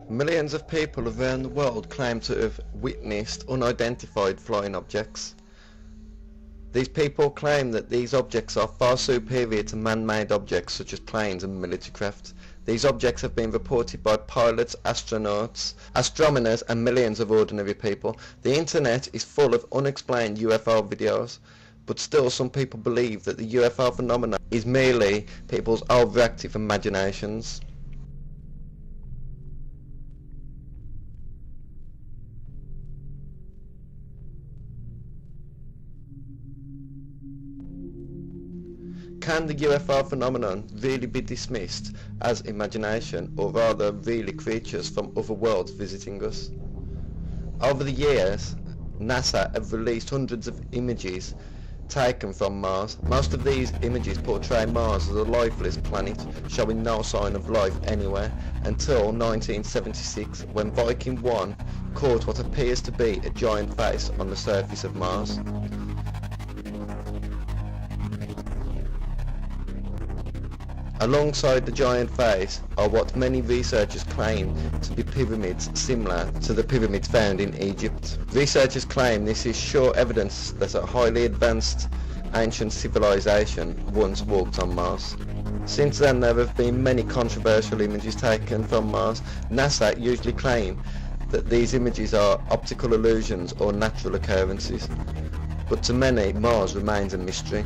Millions of people around the world claim to have witnessed unidentified flying objects. These people claim that these objects are far superior to man-made objects such as planes and military craft. These objects have been reported by pilots, astronauts, astronomers and millions of ordinary people. The internet is full of unexplained UFO videos, but still some people believe that the UFO phenomenon is merely people's overactive imaginations. Can the UFO phenomenon really be dismissed as imagination, or rather really creatures from other worlds visiting us? Over the years, NASA have released hundreds of images taken from Mars. Most of these images portray Mars as a lifeless planet, showing no sign of life anywhere, until 1976, when Viking 1 caught what appears to be a giant face on the surface of Mars. Alongside the giant face are what many researchers claim to be pyramids similar to the pyramids found in Egypt. Researchers claim this is sure evidence that a highly advanced ancient civilization once walked on Mars. Since then there have been many controversial images taken from Mars. NASA usually claim that these images are optical illusions or natural occurrences, but to many Mars remains a mystery.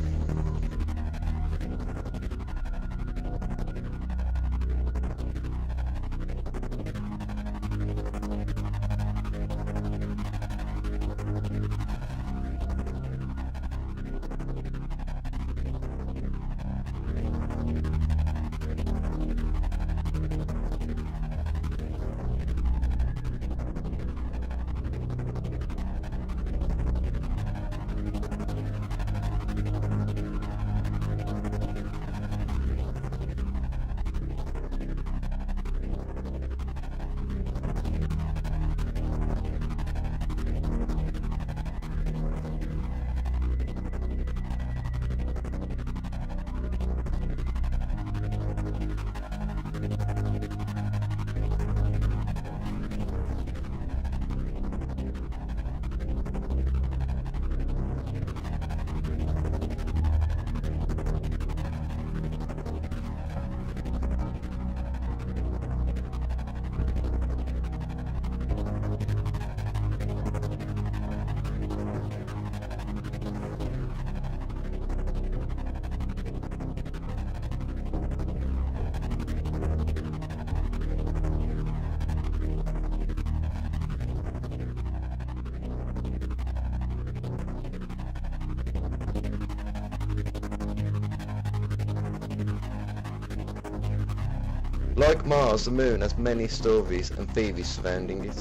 Like Mars, the Moon has many stories and theories surrounding it.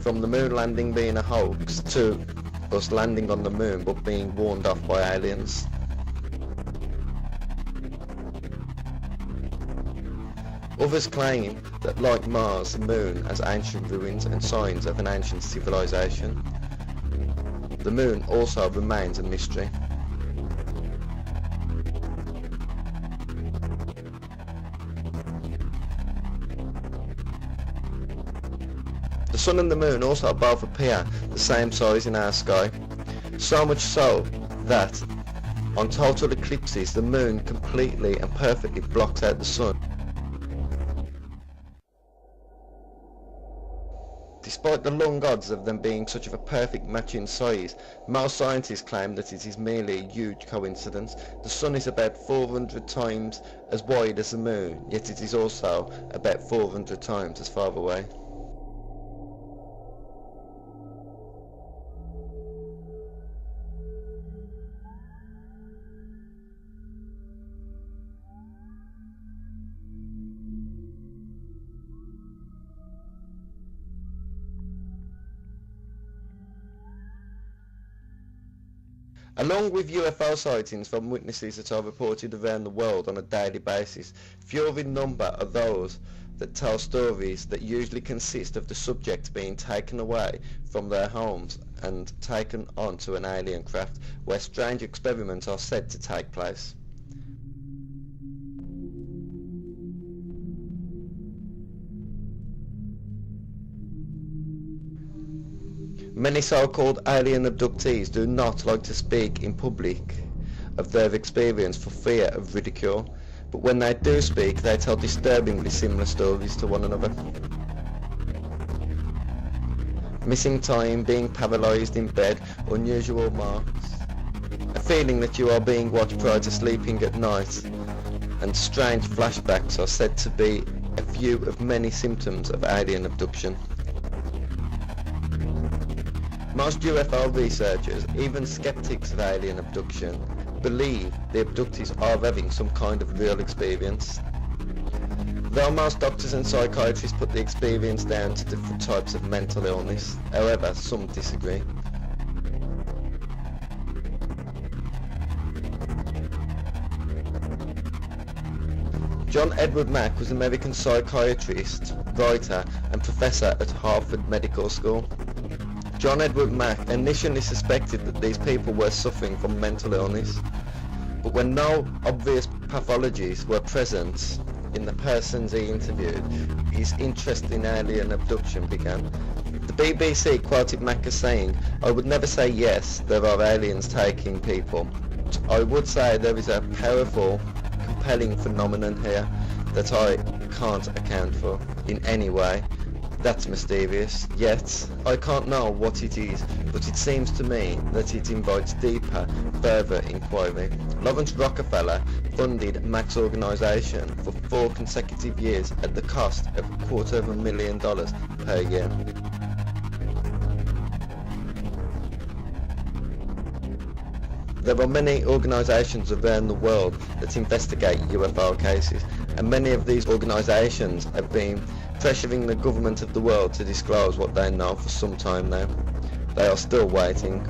From the Moon landing being a hoax, to us landing on the Moon but being warned off by aliens. Others claim that like Mars, the Moon has ancient ruins and signs of an ancient civilization. The Moon also remains a mystery. The Sun and the Moon also both appear the same size in our sky, so much so that on total eclipses the Moon completely and perfectly blocks out the Sun. Despite the long odds of them being such of a perfect match in size, most scientists claim that it is merely a huge coincidence. The Sun is about 400 times as wide as the Moon, yet it is also about 400 times as far away. Along with UFO sightings from witnesses that are reported around the world on a daily basis, fewer in number are those that tell stories that usually consist of the subject being taken away from their homes and taken onto an alien craft where strange experiments are said to take place. Many so-called alien abductees do not like to speak in public of their experience for fear of ridicule, but when they do speak, they tell disturbingly similar stories to one another. Missing time, being paralysed in bed, unusual marks, a feeling that you are being watched prior to sleeping at night, and strange flashbacks are said to be a few of many symptoms of alien abduction. Most UFO researchers, even skeptics of alien abduction, believe the abductees are having some kind of real experience. Though most doctors and psychiatrists put the experience down to different types of mental illness, however, some disagree. John Edward Mack was an American psychiatrist, writer and professor at Harvard Medical School. John Edward Mack initially suspected that these people were suffering from mental illness, but when no obvious pathologies were present in the persons he interviewed, his interest in alien abduction began. The BBC quoted Mack as saying, "I would never say yes, there are aliens taking people. I would say there is a powerful, compelling phenomenon here that I can't account for in any way. That's mysterious, yet I can't know what it is, but it seems to me that it invites deeper, further inquiry." Lawrence Rockefeller funded Mack's organisation for 4 consecutive years at the cost of $250,000 per year. There are many organisations around the world that investigate UFO cases, and many of these organisations have been pressuring the government of the world to disclose what they know for some time now. They are still waiting.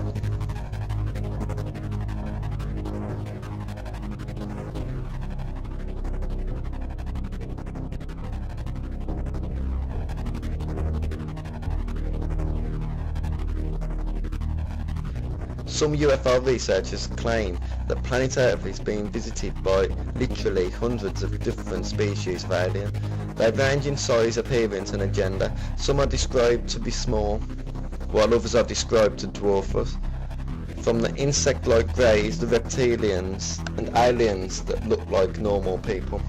Some UFO researchers claim that planet Earth is being visited by literally hundreds of different species of alien. They range in size, appearance and agenda. Some are described to be small, while others are described to dwarf us. From the insect-like greys, the reptilians, and aliens that look like normal people.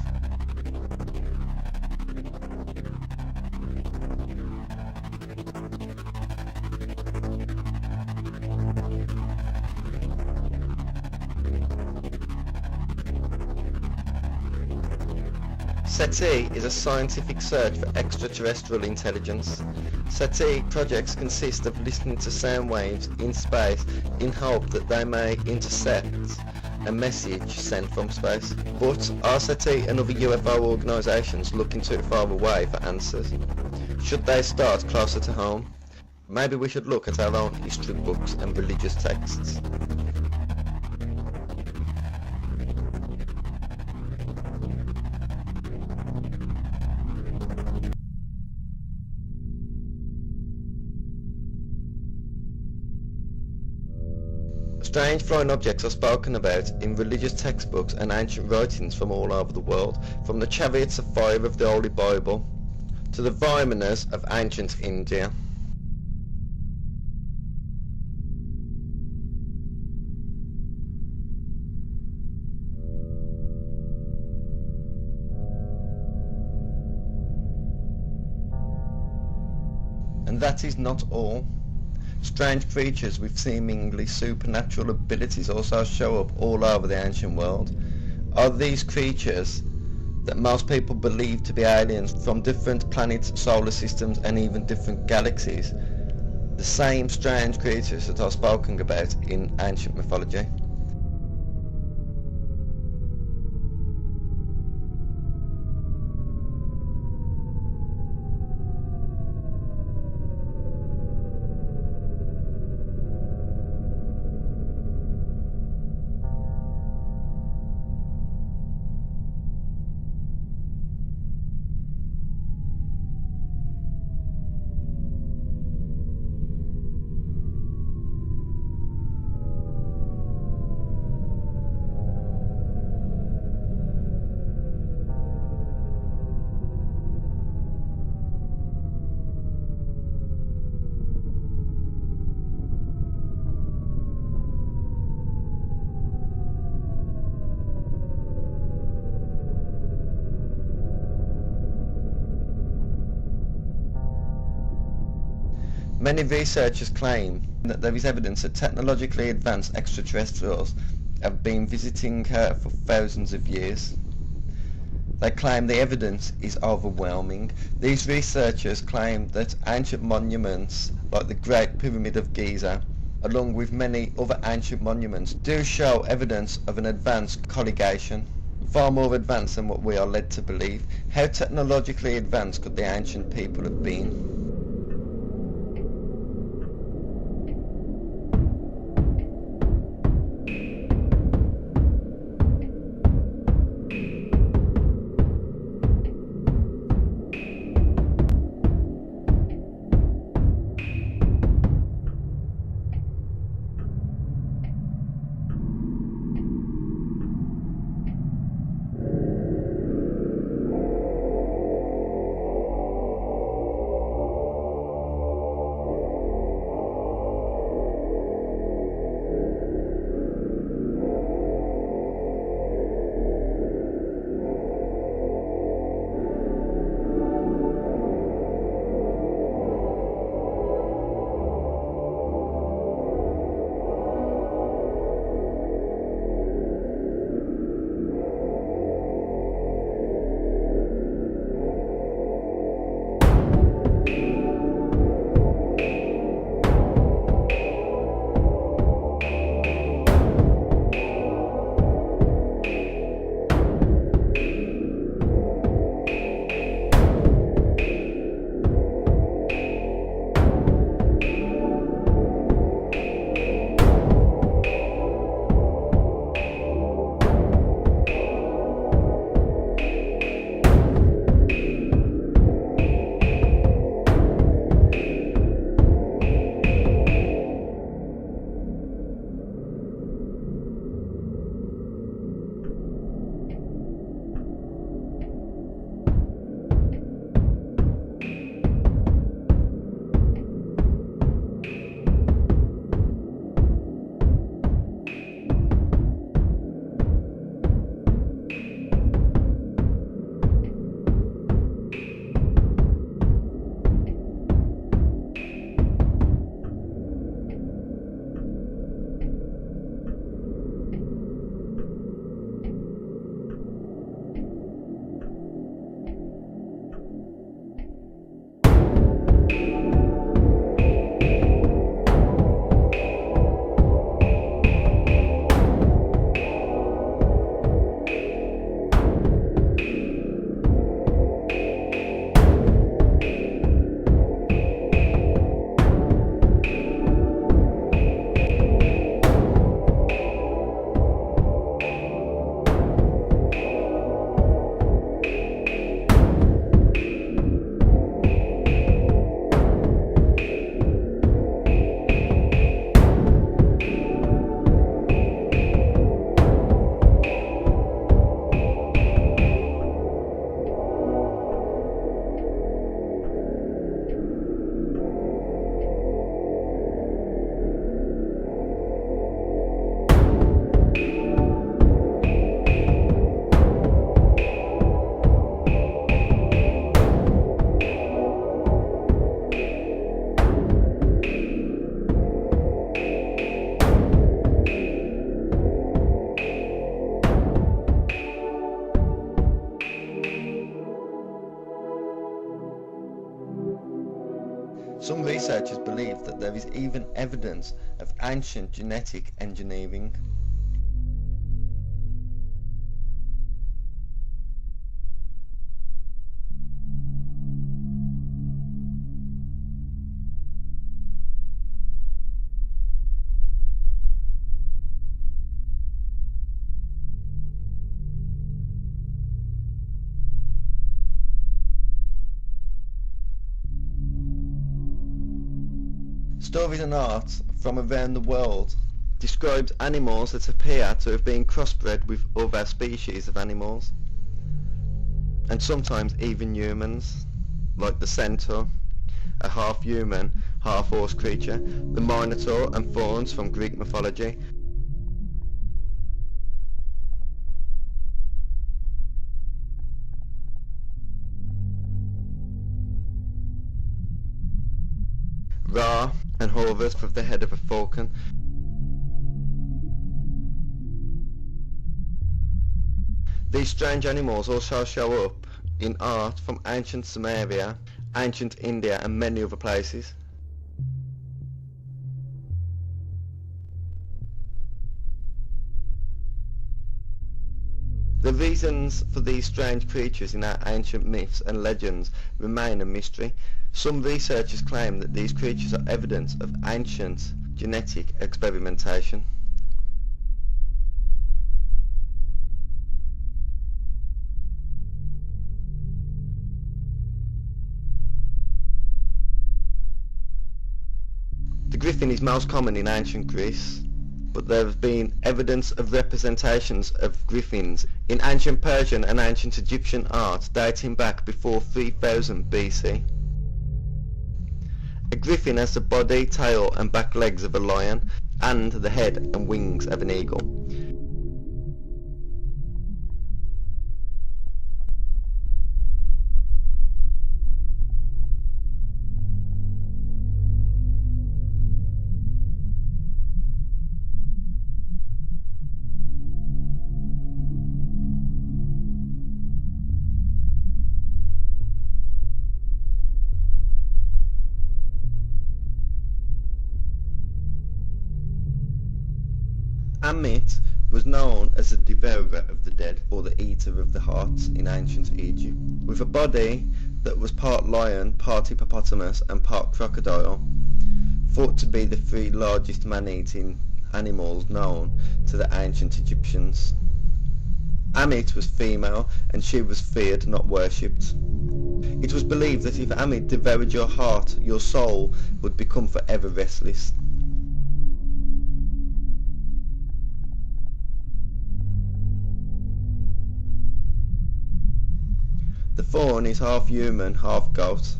SETI is a scientific search for extraterrestrial intelligence. SETI projects consist of listening to sound waves in space in hope that they may intercept a message sent from space. But are SETI and other UFO organisations looking too far away for answers? Should they start closer to home? Maybe we should look at our own history books and religious texts. Strange flying objects are spoken about in religious textbooks and ancient writings from all over the world, from the chariots of fire of the Holy Bible to the Vimanas of ancient India. And that is not all. Strange creatures with seemingly supernatural abilities also show up all over the ancient world. Are these creatures that most people believe to be aliens from different planets, solar systems and even different galaxies the same strange creatures that are spoken about in ancient mythology? Many researchers claim that there is evidence that technologically advanced extraterrestrials have been visiting Earth for thousands of years. They claim the evidence is overwhelming. These researchers claim that ancient monuments like the Great Pyramid of Giza, along with many other ancient monuments, do show evidence of an advanced colligation, far more advanced than what we are led to believe. How technologically advanced could the ancient people have been? Some researchers believe that there is even evidence of ancient genetic engineering. Stories and art from around the world describes animals that appear to have been crossbred with other species of animals, and sometimes even humans, like the centaur, a half-human, half-horse creature, the minotaur and fauns from Greek mythology. Ra and Horus with the head of a falcon. These strange animals also show up in art from ancient Sumeria, ancient India and many other places. The reasons for these strange creatures in our ancient myths and legends remain a mystery. Some researchers claim that these creatures are evidence of ancient genetic experimentation. The griffin is most common in ancient Greece, but there has been evidence of representations of griffins in ancient Persian and ancient Egyptian art dating back before 3000 BC. A griffin has the body, tail and back legs of a lion and the head and wings of an eagle. Amit was known as the devourer of the dead, or the eater of the hearts in ancient Egypt. With a body that was part lion, part hippopotamus and part crocodile, thought to be the three largest man-eating animals known to the ancient Egyptians. Amit was female and she was feared, not worshipped. It was believed that if Amit devoured your heart, your soul would become forever restless. The faun is half human, half goat,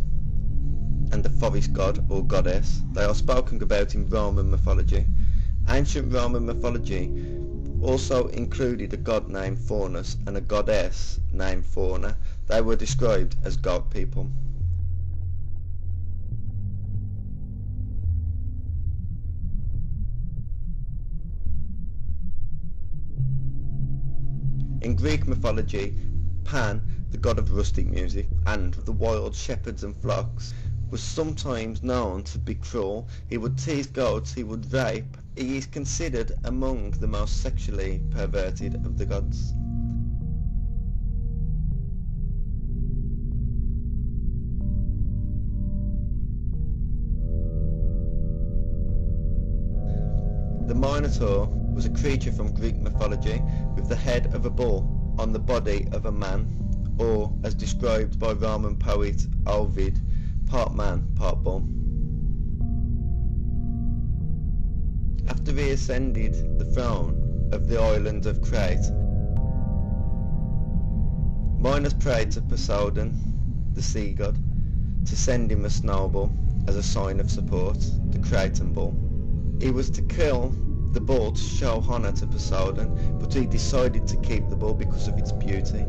and the forest god or goddess. They are spoken about in Roman mythology. Ancient Roman mythology also included a god named Faunus and a goddess named Fauna. They were described as goat people. In Greek mythology, Pan, the god of rustic music and the wild shepherds and flocks, was sometimes known to be cruel. He would tease goats, he would rape. He is considered among the most sexually perverted of the gods. The Minotaur was a creature from Greek mythology with the head of a bull on the body of a man, or, as described by Roman poet Ovid, part man, part bull. After he ascended the throne of the island of Crete, Minos prayed to Poseidon, the sea god, to send him a snowball as a sign of support, the Cretan bull. He was to kill the bull to show honour to Poseidon, but he decided to keep the bull because of its beauty.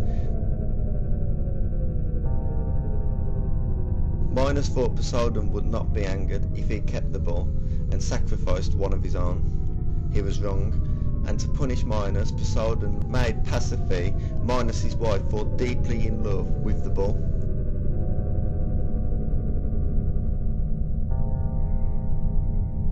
Minos thought Poseidon would not be angered if he kept the bull and sacrificed one of his own. He was wrong, and to punish Minos, Poseidon made Pasiphae, Minos' wife, fall deeply in love with the bull.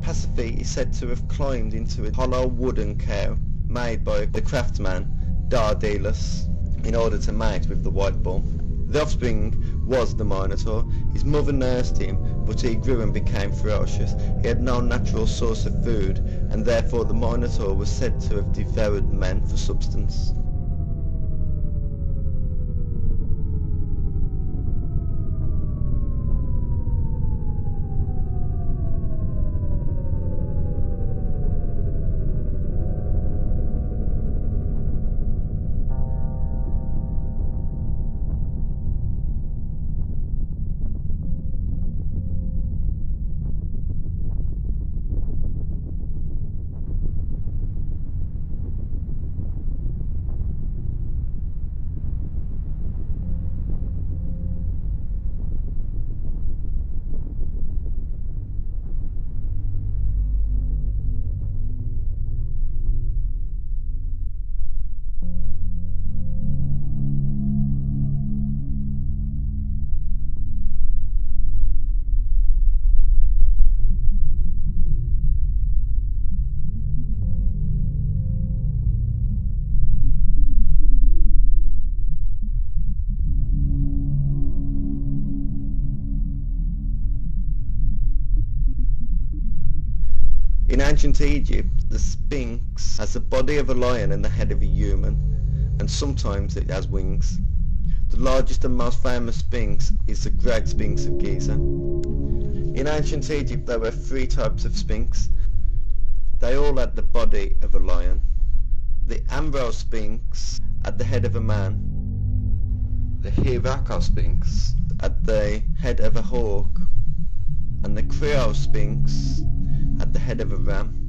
Pasiphae is said to have climbed into a hollow wooden cow made by the craftsman Daedalus in order to mate with the white bull. The offspring was the Minotaur. His mother nursed him, but he grew and became ferocious. He had no natural source of food, and therefore the Minotaur was said to have devoured men for substance. In ancient Egypt, the Sphinx has the body of a lion and the head of a human, and sometimes it has wings. The largest and most famous Sphinx is the Great Sphinx of Giza. In ancient Egypt there were 3 types of Sphinx. They all had the body of a lion. The Ambrose Sphinx had the head of a man. The Hirako Sphinx had the head of a hawk. And the Creole Sphinx had the head of a ram.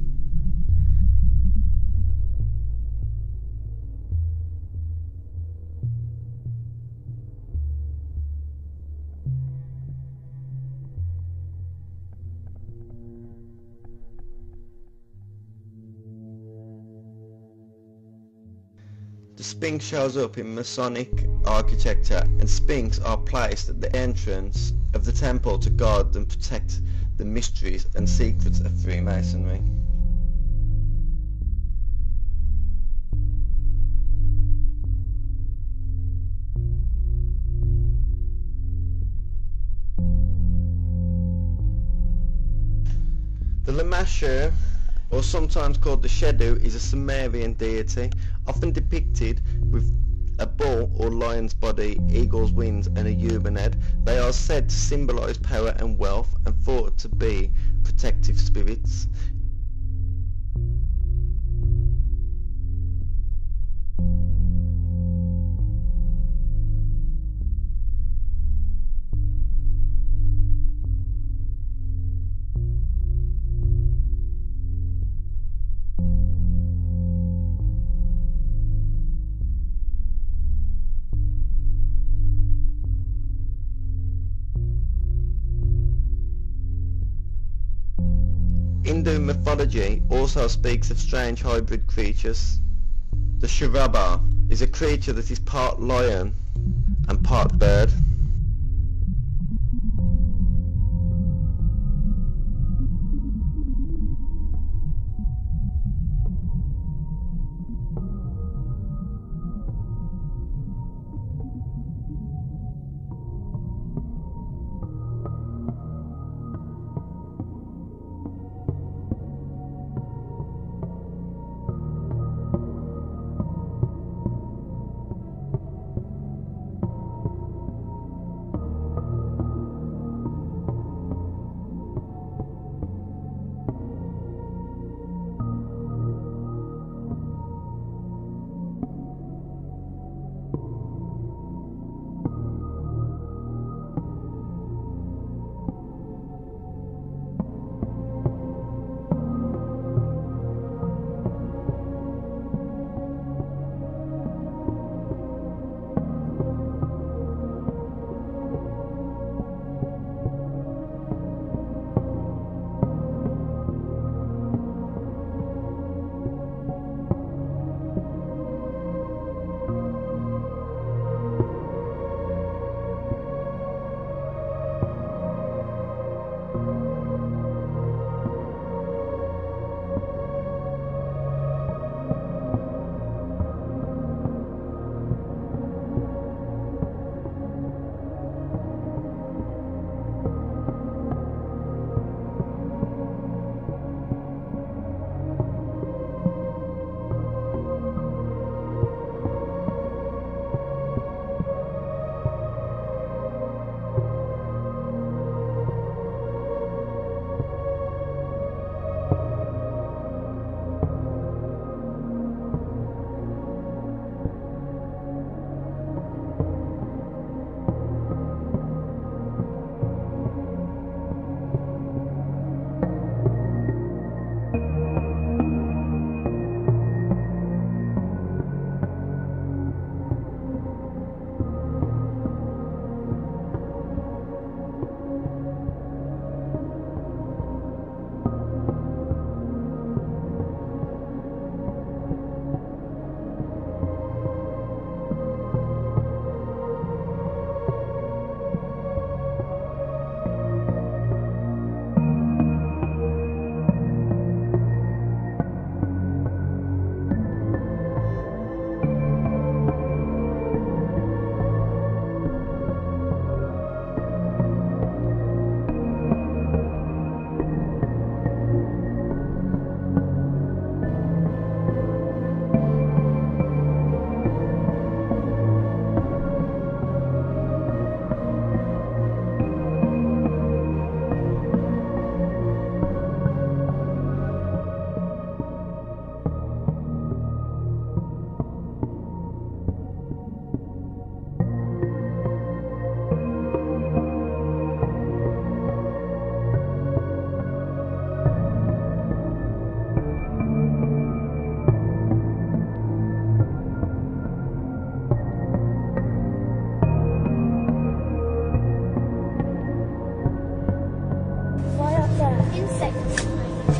The Sphinx shows up in Masonic architecture, and Sphinx are placed at the entrance of the temple to guard and protect the mysteries and secrets of Freemasonry. The Lamashur, or sometimes called the Shedu, is a Sumerian deity, often depicted with a bull or lion's body, eagle's wings and a human head. They are said to symbolise power and wealth and thought to be protective spirits. Hindu mythology also speaks of strange hybrid creatures. The Shuraba is a creature that is part lion and part bird.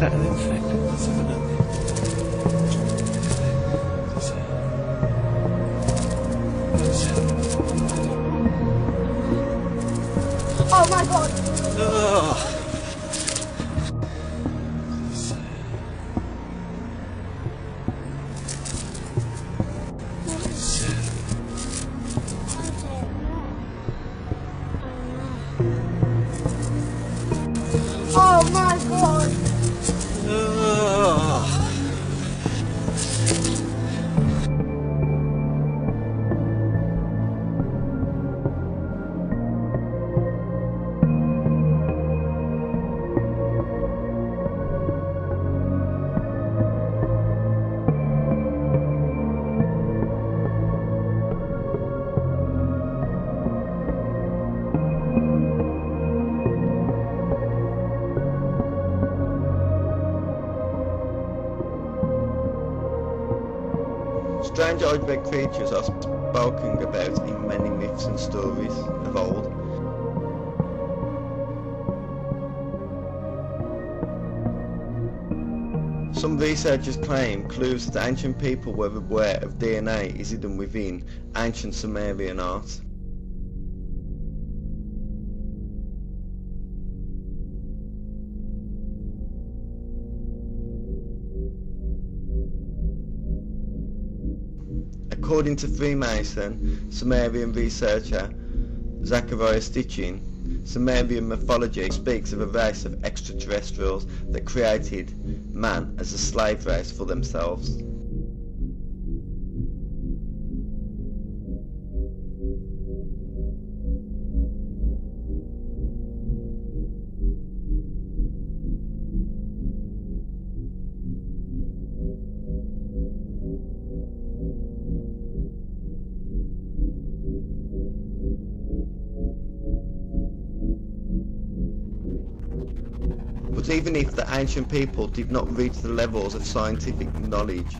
totally infected, evidently. Oh my god! Ugh. Oh my god! Ugh. Strange eyed creatures are spoken about in many myths and stories of old. Some researchers claim clues that ancient people were aware of DNA is hidden within ancient Sumerian art. According to Freemason Sumerian researcher Zachariah Stitchin, Sumerian mythology speaks of a race of extraterrestrials that created man as a slave race for themselves. But even if the ancient people did not reach the levels of scientific knowledge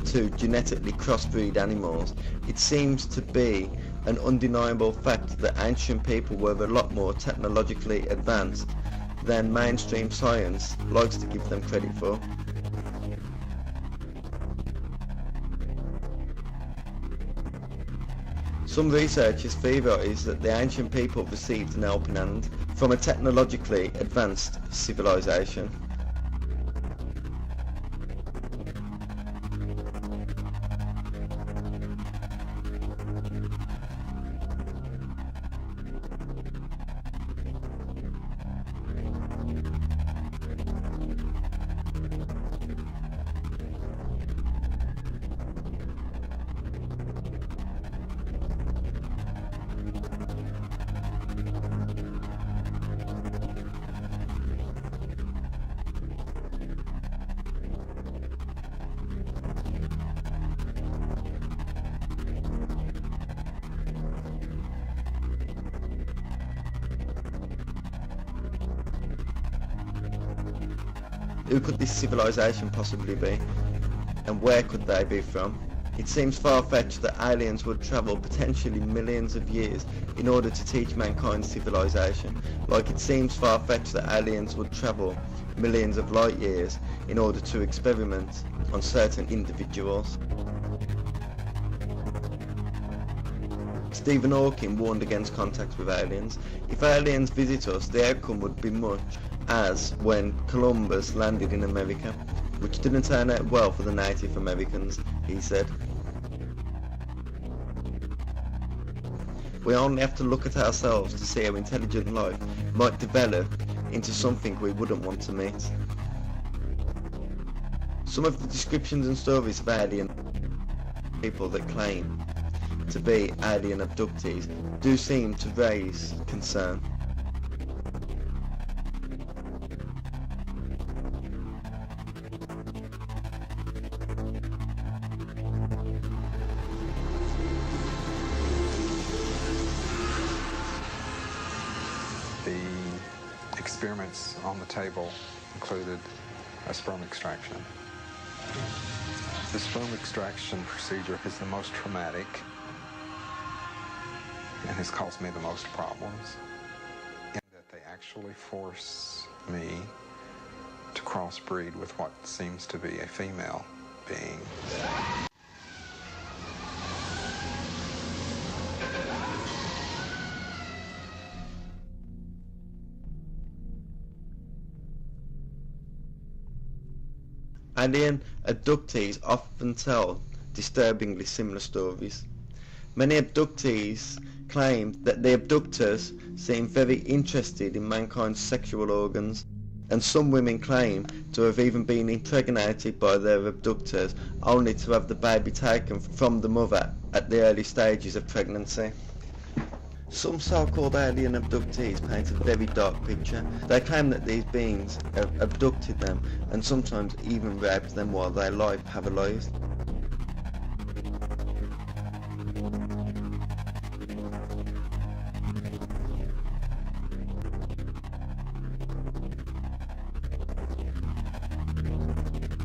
to genetically crossbreed animals, it seems to be an undeniable fact that ancient people were a lot more technologically advanced than mainstream science likes to give them credit for. Some researchers theorise that the ancient people received an helping hand from a technologically advanced civilization. Who could this civilization possibly be? And where could they be from? It seems far-fetched that aliens would travel potentially millions of years in order to teach mankind civilization, like it seems far-fetched that aliens would travel millions of light years in order to experiment on certain individuals. Stephen Hawking warned against contact with aliens. If aliens visit us, the outcome would be much as when Columbus landed in America, which didn't turn out well for the Native Americans, he said. We only have to look at ourselves to see how intelligent life might develop into something we wouldn't want to meet. Some of the descriptions and stories of alien people that claim to be alien abductees do seem to raise concern. The experiments on the table included a sperm extraction. The sperm extraction procedure is the most traumatic and has caused me the most problems in that they actually force me to crossbreed with what seems to be a female being. Alien abductees often tell disturbingly similar stories. Many abductees claim that the abductors seem very interested in mankind's sexual organs, and some women claim to have even been impregnated by their abductors only to have the baby taken from the mother at the early stages of pregnancy. Some so-called alien abductees paint a very dark picture. They claim that these beings have abducted them and sometimes even raped them while they lie paralysed.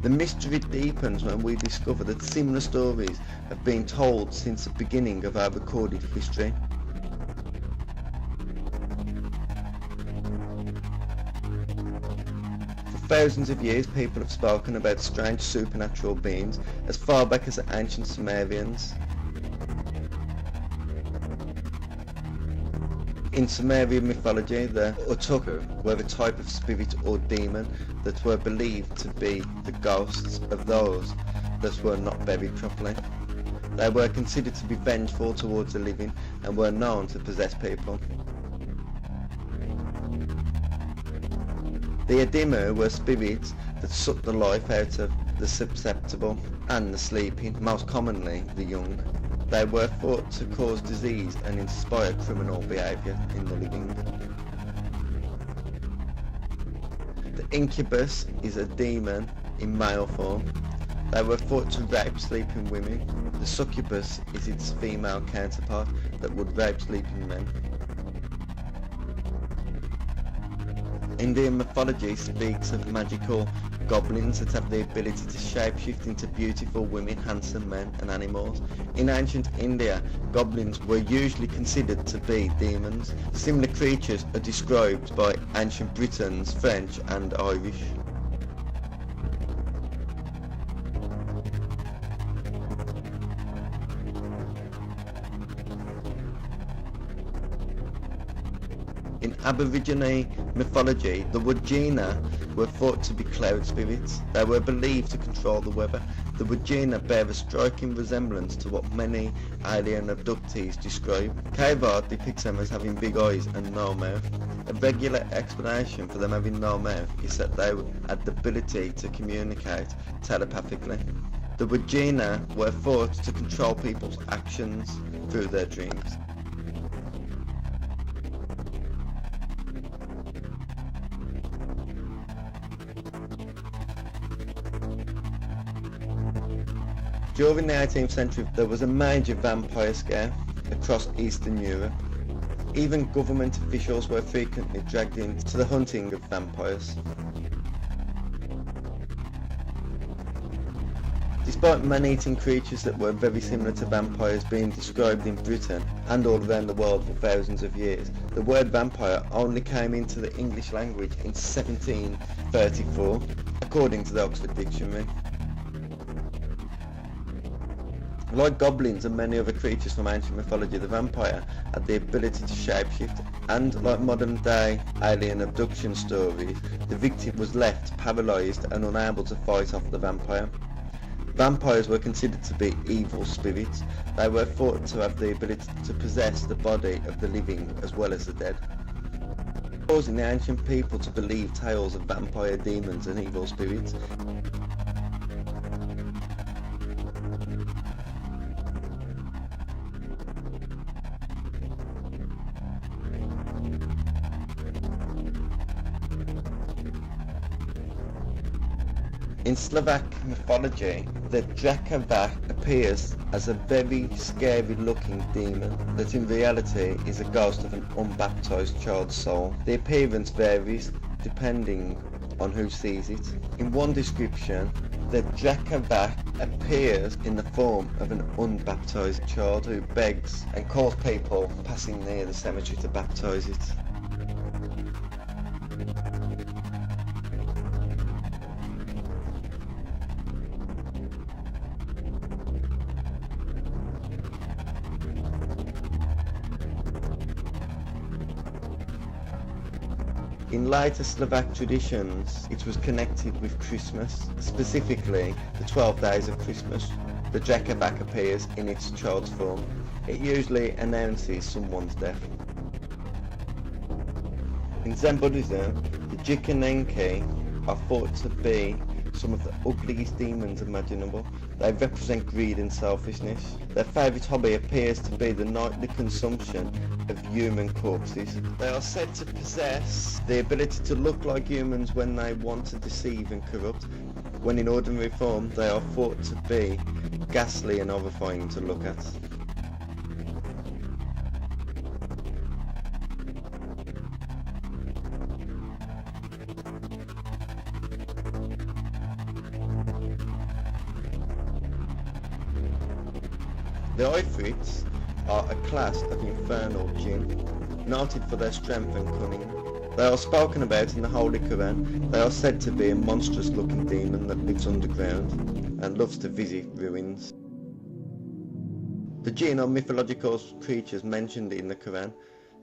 The mystery deepens when we discover that similar stories have been told since the beginning of our recorded history. For thousands of years, people have spoken about strange supernatural beings as far back as the ancient Sumerians. In Sumerian mythology, the Utuku were a type of spirit or demon that were believed to be the ghosts of those that were not buried properly. They were considered to be vengeful towards the living and were known to possess people. The Adimu were spirits that sucked the life out of the susceptible and the sleeping, most commonly the young. They were thought to cause disease and inspire criminal behaviour in the living. The incubus is a demon in male form. They were thought to rape sleeping women. The succubus is its female counterpart that would rape sleeping men. Indian mythology speaks of magical goblins that have the ability to shapeshift into beautiful women, handsome men and animals. In ancient India, goblins were usually considered to be demons. Similar creatures are described by ancient Britons, French and Irish. In Aborigine mythology, the Wajina were thought to be cloud spirits. They were believed to control the weather. The Wajina bear a striking resemblance to what many alien abductees describe. Cave art depicts them as having big eyes and no mouth. A regular explanation for them having no mouth is that they had the ability to communicate telepathically. The Wajina were thought to control people's actions through their dreams. During the 18th century, there was a major vampire scare across Eastern Europe. Even government officials were frequently dragged into the hunting of vampires. Despite man-eating creatures that were very similar to vampires being described in Britain and all around the world for thousands of years, the word vampire only came into the English language in 1734, according to the Oxford Dictionary. Like goblins and many other creatures from ancient mythology, the vampire had the ability to shapeshift, and like modern day alien abduction stories, the victim was left paralysed and unable to fight off the vampire. Vampires were considered to be evil spirits. They were thought to have the ability to possess the body of the living as well as the dead, causing the ancient people to believe tales of vampire demons and evil spirits. In Slovak mythology, the Dracova appears as a very scary looking demon that in reality is a ghost of an unbaptized child's soul. The appearance varies depending on who sees it. In one description, the Dracova appears in the form of an unbaptized child who begs and calls people passing near the cemetery to baptize it. In later Slovak traditions, it was connected with Christmas, specifically the 12 days of Christmas. The Jackaback appears in its child's form. It usually announces someone's death. In Zen Buddhism, the Jikanenki are thought to be some of the ugliest demons imaginable. They represent greed and selfishness. Their favourite hobby appears to be the nightly consumption of human corpses. They are said to possess the ability to look like humans when they want to deceive and corrupt. When in ordinary form, they are thought to be ghastly and horrifying to look at. The Ifrits are a class of infernal jinn, noted for their strength and cunning. They are spoken about in the Holy Quran. They are said to be a monstrous looking demon that lives underground and loves to visit ruins. The jinn are mythological creatures mentioned in the Quran.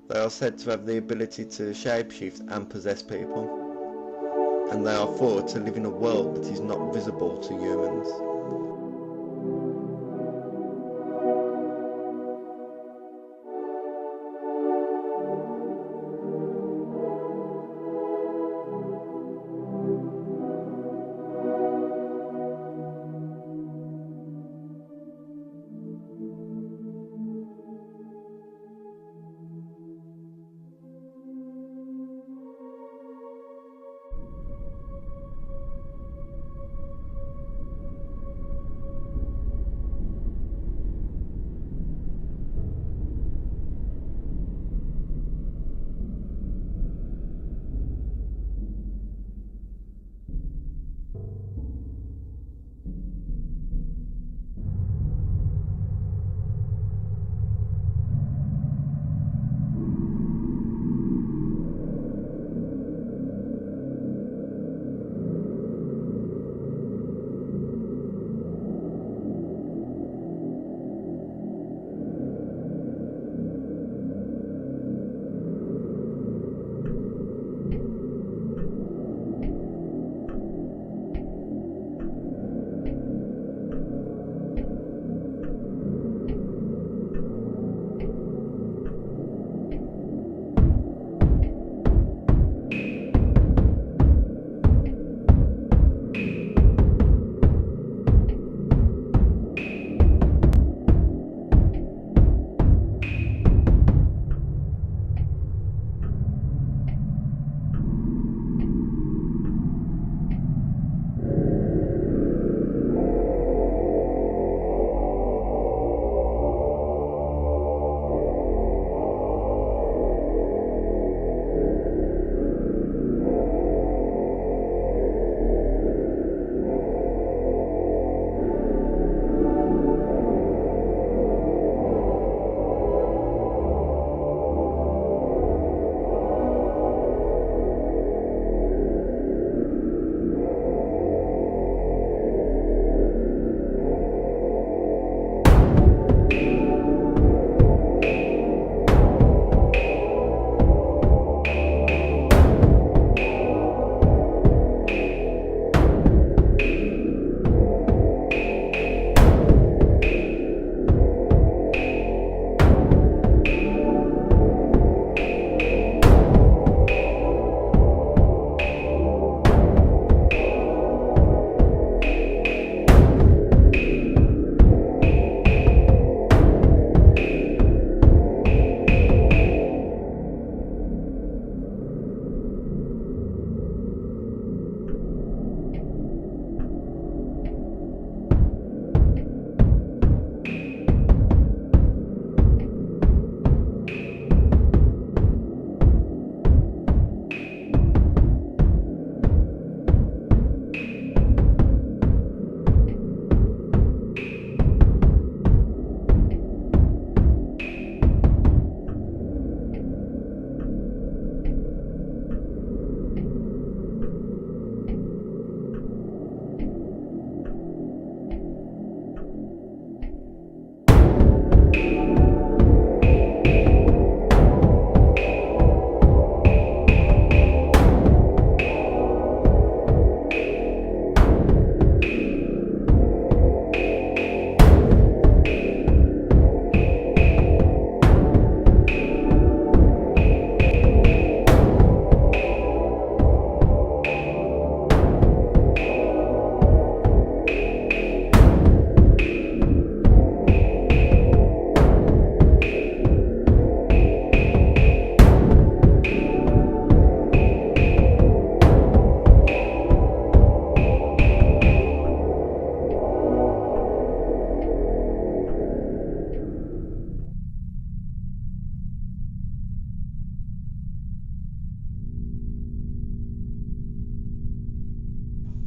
They are said to have the ability to shapeshift and possess people, and they are thought to live in a world that is not visible to humans.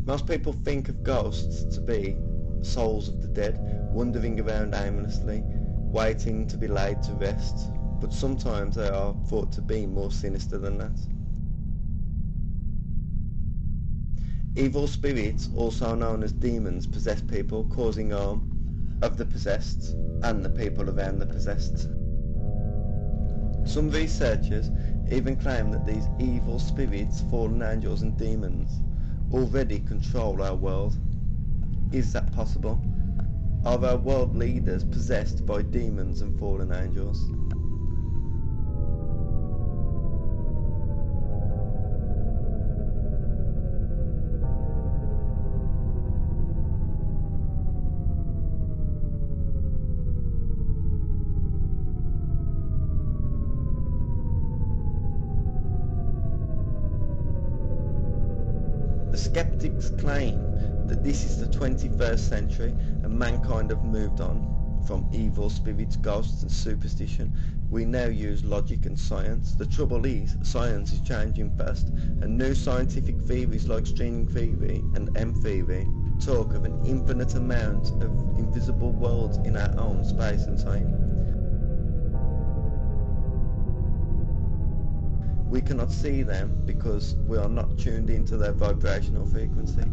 Most people think of ghosts to be souls of the dead, wandering around aimlessly, waiting to be laid to rest, but sometimes they are thought to be more sinister than that. Evil spirits, also known as demons, possess people, causing harm of the possessed and the people around the possessed. Some researchers even claim that these evil spirits, fallen angels and demons already control our world. Is that possible? Are our world leaders possessed by demons and fallen angels? The skeptics claim that this is the 21st century and mankind have moved on from evil spirits, ghosts and superstition. We now use logic and science. The trouble is, science is changing fast, and new scientific theories like string theory and M theory talk of an infinite amount of invisible worlds in our own space and time. We cannot see them because we are not tuned into their vibrational frequency,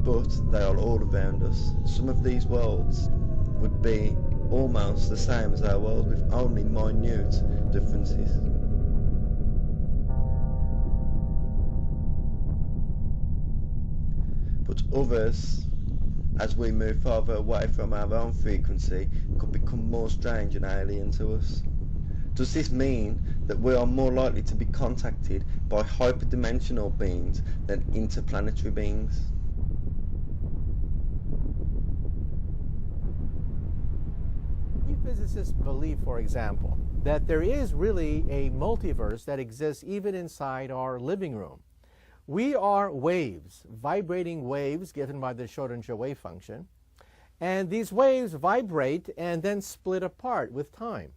but they are all around us. Some of these worlds would be almost the same as our world with only minute differences. But others, as we move farther away from our own frequency, could become more strange and alien to us. Does this mean that we are more likely to be contacted by hyperdimensional beings than interplanetary beings? Physicists believe, for example, that there is really a multiverse that exists even inside our living room. We are waves, vibrating waves given by the Schrödinger wave function, and these waves vibrate and then split apart with time.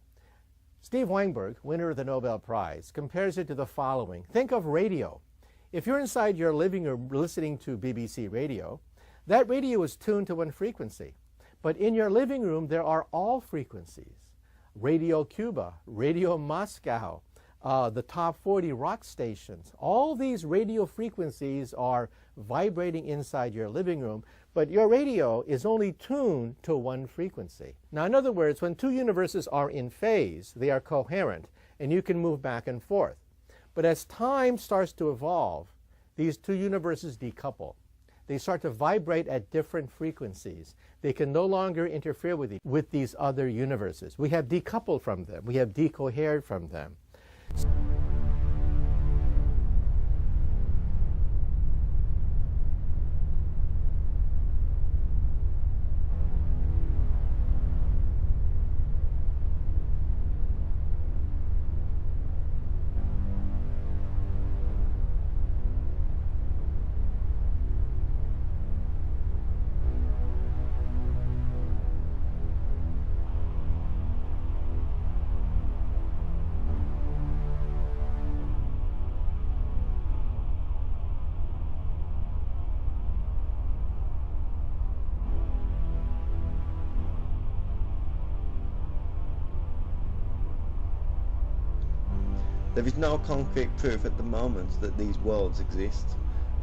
Steve Weinberg, winner of the Nobel Prize, compares it to the following. Think of radio. If you're inside your living room listening to BBC radio, that radio is tuned to one frequency. But in your living room, there are all frequencies. Radio Cuba, Radio Moscow, the top 40 rock stations. All these radio frequencies are vibrating inside your living room, but your radio is only tuned to one frequency. Now, in other words, when two universes are in phase, they are coherent, and you can move back and forth. But as time starts to evolve, these two universes decouple. They start to vibrate at different frequencies. They can no longer interfere with these other universes. We have decoupled from them. We have decohered from them. There is no concrete proof at the moment that these worlds exist,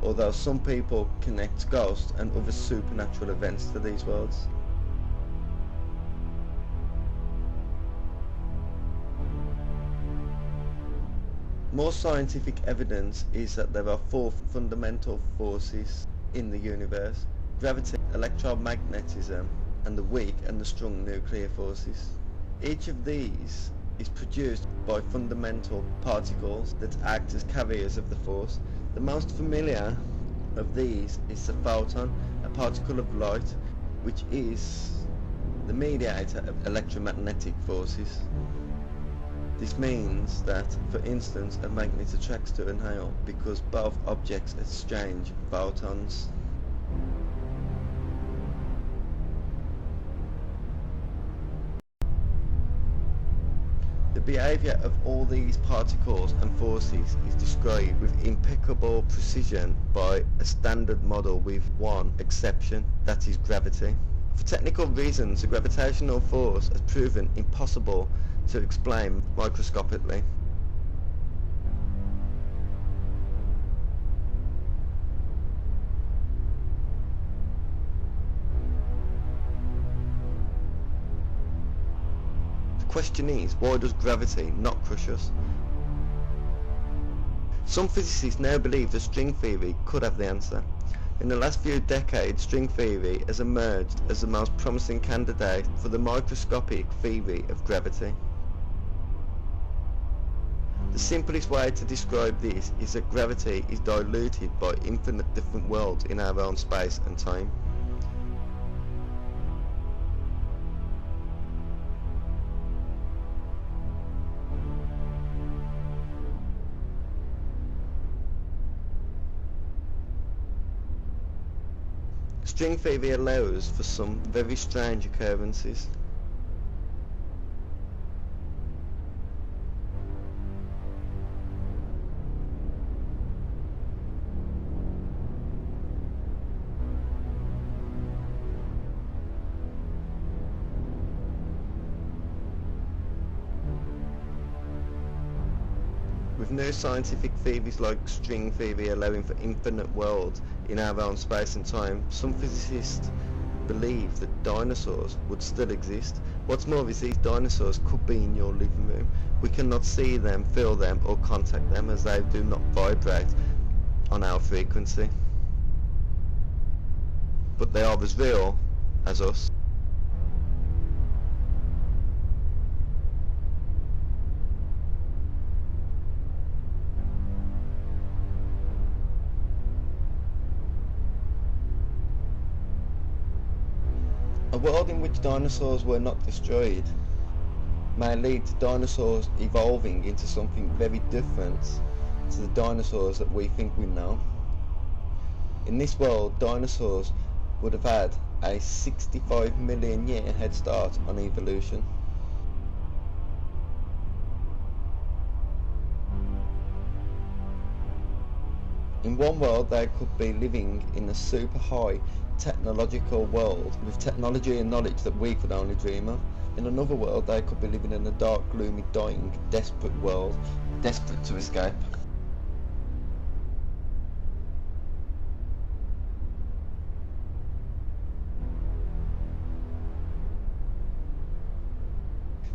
although some people connect ghosts and other supernatural events to these worlds. More scientific evidence is that there are four fundamental forces in the universe: gravity, electromagnetism, and the weak and the strong nuclear forces. Each of these is produced by fundamental particles that act as carriers of the force. The most familiar of these is the photon, a particle of light, which is the mediator of electromagnetic forces. This means that, for instance, a magnet attracts to an hail because both objects exchange photons. The behaviour of all these particles and forces is described with impeccable precision by a standard model with one exception, that is gravity. For technical reasons, the gravitational force has proven impossible to explain microscopically. The question is, why does gravity not crush us? Some physicists now believe that string theory could have the answer. In the last few decades, string theory has emerged as the most promising candidate for the microscopic theory of gravity. The simplest way to describe this is that gravity is diluted by infinite different worlds in our own space and time. String theory allows for some very strange occurrences. With new scientific theories like string theory allowing for infinite worlds in our own space and time, some physicists believe that dinosaurs would still exist. What's more is these dinosaurs could be in your living room. We cannot see them, feel them or contact them as they do not vibrate on our frequency. But they are as real as us. A world in which dinosaurs were not destroyed may lead to dinosaurs evolving into something very different to the dinosaurs that we think we know. In this world, dinosaurs would have had a 65 million year head start on evolution. In one world, they could be living in a super high technological world with technology and knowledge that we could only dream of. In another world, they could be living in a dark, gloomy, dying, desperate world, desperate to escape.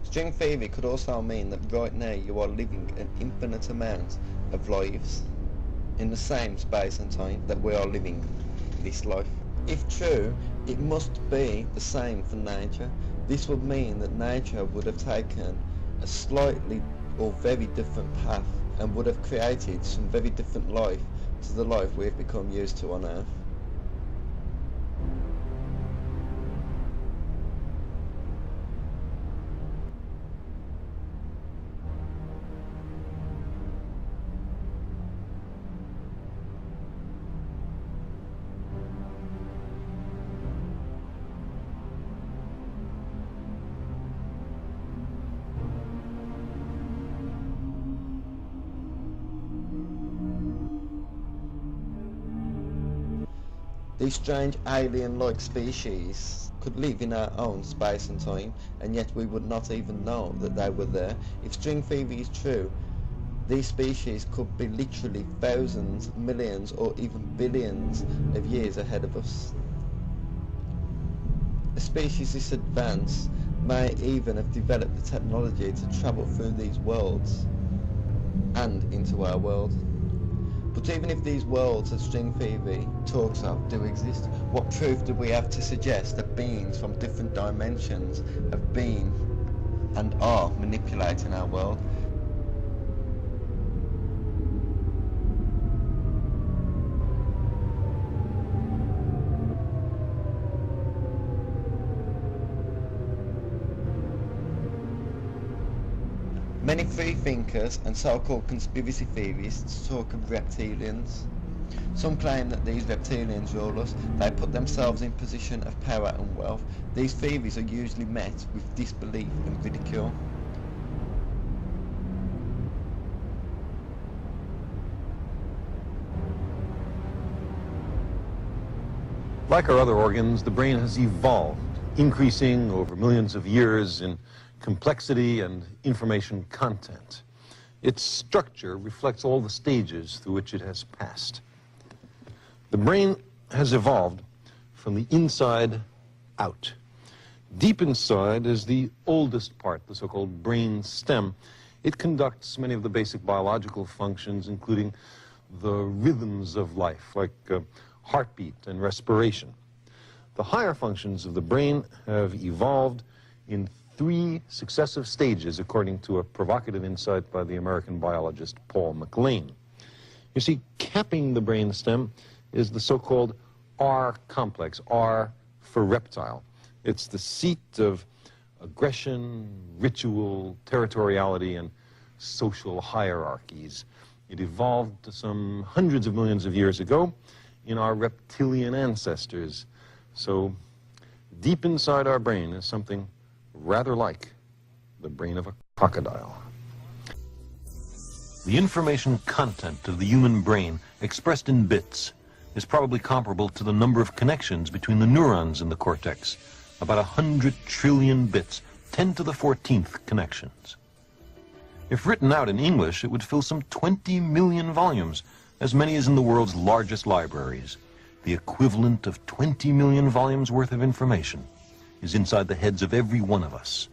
String theory could also mean that right now you are living an infinite amount of lives in the same space and time that we are living this life. If true, it must be the same for nature. This would mean that nature would have taken a slightly or very different path and would have created some very different life to the life we have become used to on Earth. These strange alien-like species could live in our own space and time, and yet we would not even know that they were there. If string theory is true, these species could be literally thousands, millions or even billions of years ahead of us. A species this advanced may even have developed the technology to travel through these worlds and into our world. But even if these worlds that string theory talks of do exist, what proof do we have to suggest that beings from different dimensions have been and are manipulating our world? Many freethinkers and so-called conspiracy theorists talk of reptilians. Some claim that these reptilians rule us. They put themselves in position of power and wealth. These theories are usually met with disbelief and ridicule. Like our other organs, the brain has evolved, increasing over millions of years in complexity and information content. Its structure reflects all the stages through which it has passed. The brain has evolved from the inside out. Deep inside is the oldest part, the so-called brain stem. It conducts many of the basic biological functions, including the rhythms of life, like heartbeat and respiration. The higher functions of the brain have evolved in 3 successive stages, according to a provocative insight by the American biologist Paul MacLean. You see, capping the brain stem is the so-called R complex, R for reptile. It's the seat of aggression, ritual, territoriality, and social hierarchies. It evolved some hundreds of millions of years ago in our reptilian ancestors. So deep inside our brain is something rather like the brain of a crocodile. The information content of the human brain, expressed in bits, is probably comparable to the number of connections between the neurons in the cortex, about 100 trillion bits, 10 to the 14th connections. If written out in English, it would fill some 20 million volumes, as many as in the world's largest libraries. The equivalent of 20 million volumes worth of information is inside the heads of every one of us.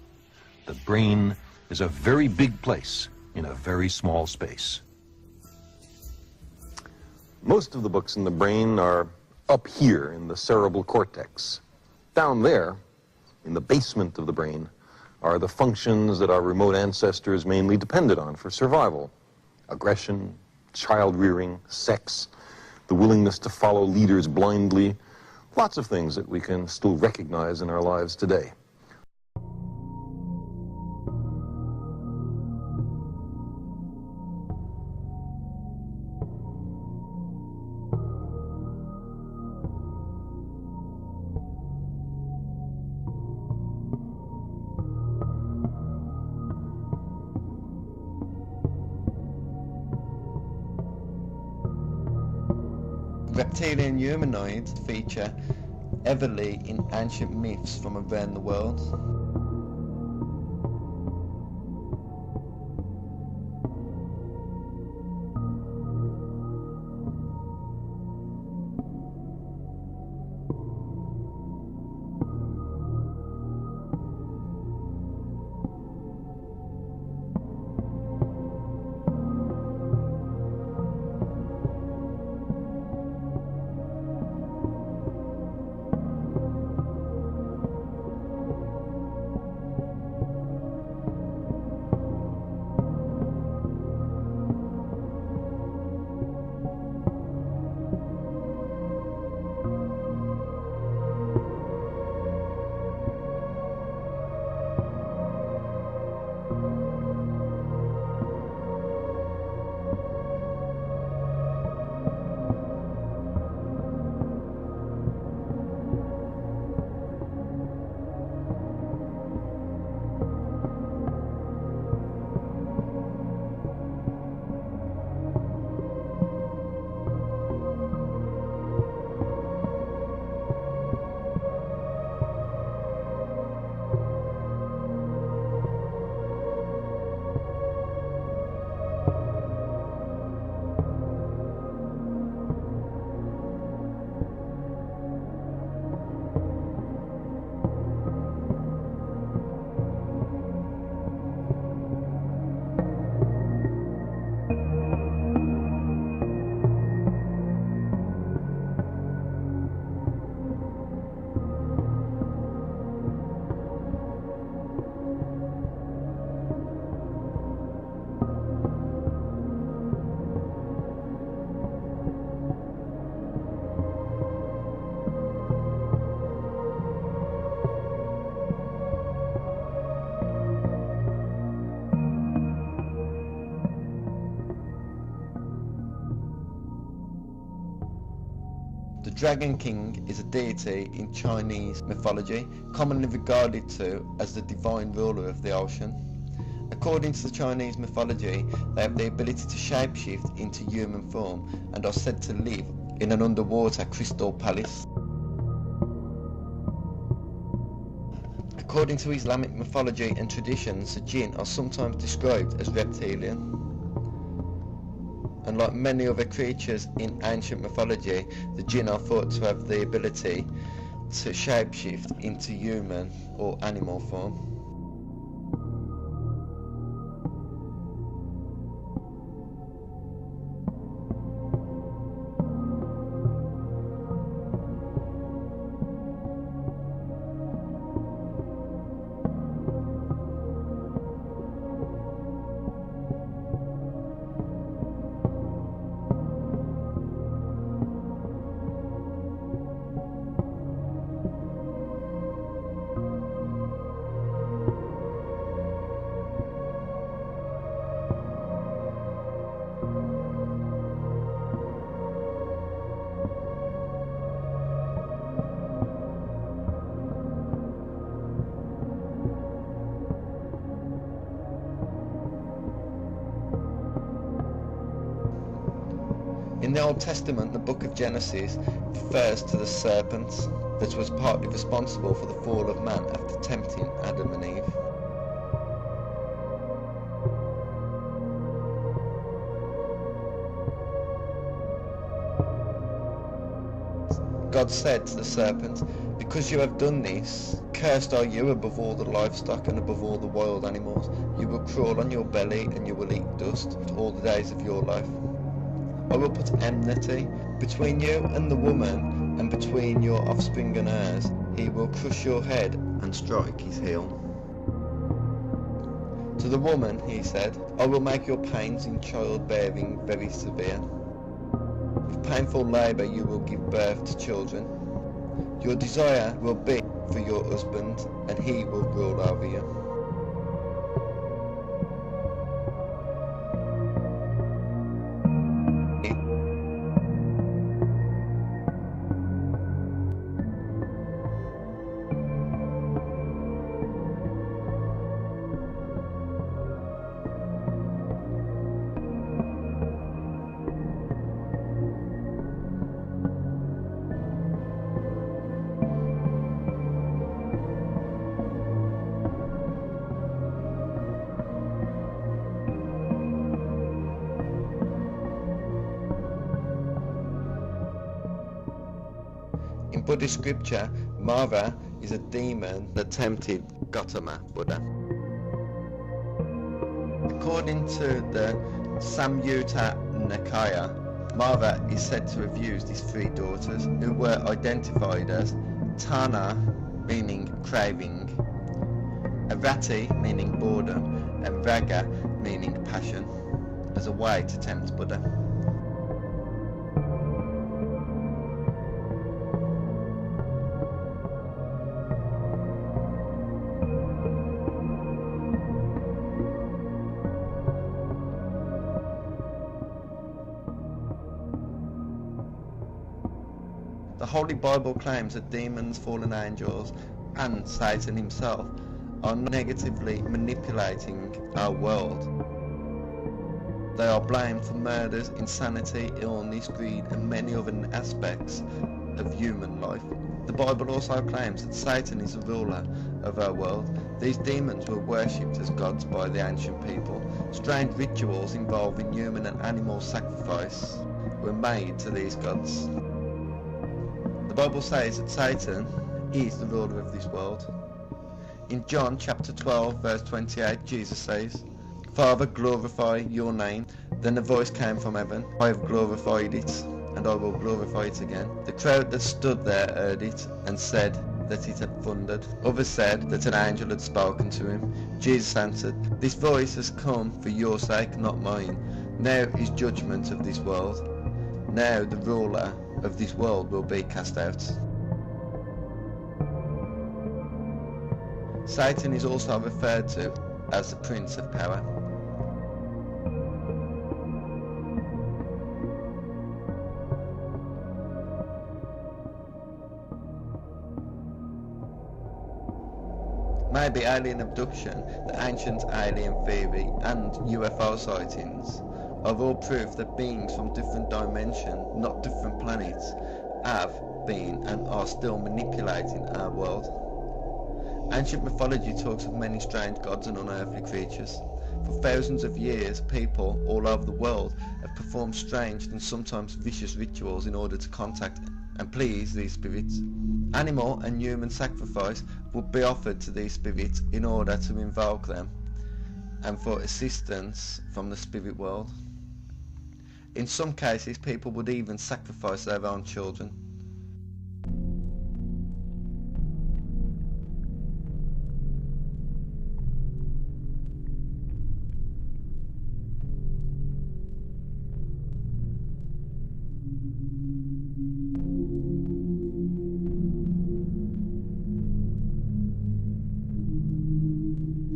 The brain is a very big place in a very small space. Most of the books in the brain are up here in the cerebral cortex. Down there, in the basement of the brain, are the functions that our remote ancestors mainly depended on for survival. Aggression, child rearing, sex, the willingness to follow leaders blindly, lots of things that we can still recognize in our lives today. Reptilian humanoids feature heavily in ancient myths from around the world. The Dragon King is a deity in Chinese mythology, commonly regarded to as the divine ruler of the ocean. According to the Chinese mythology, they have the ability to shapeshift into human form and are said to live in an underwater crystal palace. According to Islamic mythology and traditions, the jinn are sometimes described as reptilian. And like many other creatures in ancient mythology, the jinn are thought to have the ability to shapeshift into human or animal form. In the Old Testament, the book of Genesis refers to the serpent that was partly responsible for the fall of man after tempting Adam and Eve. God said to the serpent, "Because you have done this, cursed are you above all the livestock and above all the wild animals. You will crawl on your belly and you will eat dust all the days of your life. I will put enmity between you and the woman, and between your offspring and hers. He will crush your head and strike his heel." To the woman he said, "I will make your pains in childbearing very severe. With painful labour you will give birth to children. Your desire will be for your husband, and he will rule over you." In Buddhist scripture, Mara is a demon that tempted Gautama Buddha. According to the Samyutta Nikaya, Mara is said to have used his 3 daughters, who were identified as Tana, meaning craving, Avati, meaning boredom, and Raga, meaning passion, as a way to tempt Buddha. The Holy Bible claims that demons, fallen angels, and Satan himself are negatively manipulating our world. They are blamed for murders, insanity, illness, greed, and many other aspects of human life. The Bible also claims that Satan is the ruler of our world. These demons were worshipped as gods by the ancient people. Strange rituals involving human and animal sacrifice were made to these gods. The Bible says that Satan is the ruler of this world. In John chapter 12 verse 28, Jesus says, "Father, glorify your name." Then a voice came from heaven, "I have glorified it, and I will glorify it again." The crowd that stood there heard it and said that it had thundered. Others said that an angel had spoken to him. Jesus answered, "This voice has come for your sake, not mine. Now is judgment of this world. Now the ruler of this world will be cast out." Satan is also referred to as the Prince of Power. Maybe alien abduction, the ancient alien theory, and UFO sightings are all proof that beings from different dimensions, not different planets, have been and are still manipulating our world. Ancient mythology talks of many strange gods and unearthly creatures. For thousands of years, people all over the world have performed strange and sometimes vicious rituals in order to contact and please these spirits. Animal and human sacrifice would be offered to these spirits in order to invoke them and for assistance from the spirit world. In some cases, people would even sacrifice their own children.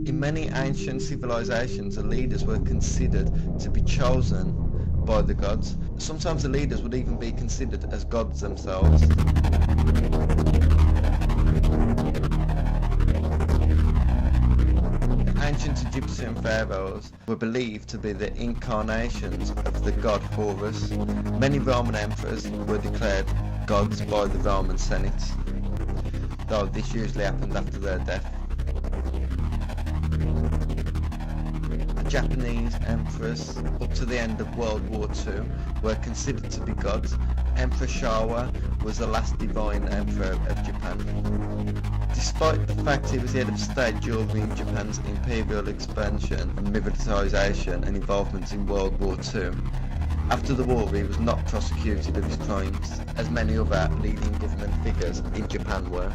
In many ancient civilizations, the leaders were considered to be chosen by the gods. Sometimes the leaders would even be considered as gods themselves. The ancient Egyptian pharaohs were believed to be the incarnations of the god Horus. Many Roman emperors were declared gods by the Roman Senate, though this usually happened after their death. Japanese emperors up to the end of World War II were considered to be gods. Emperor Showa was the last divine emperor of Japan. Despite the fact he was head of state during Japan's imperial expansion and militarization and involvement in World War II, after the war he was not prosecuted of his crimes, as many other leading government figures in Japan were.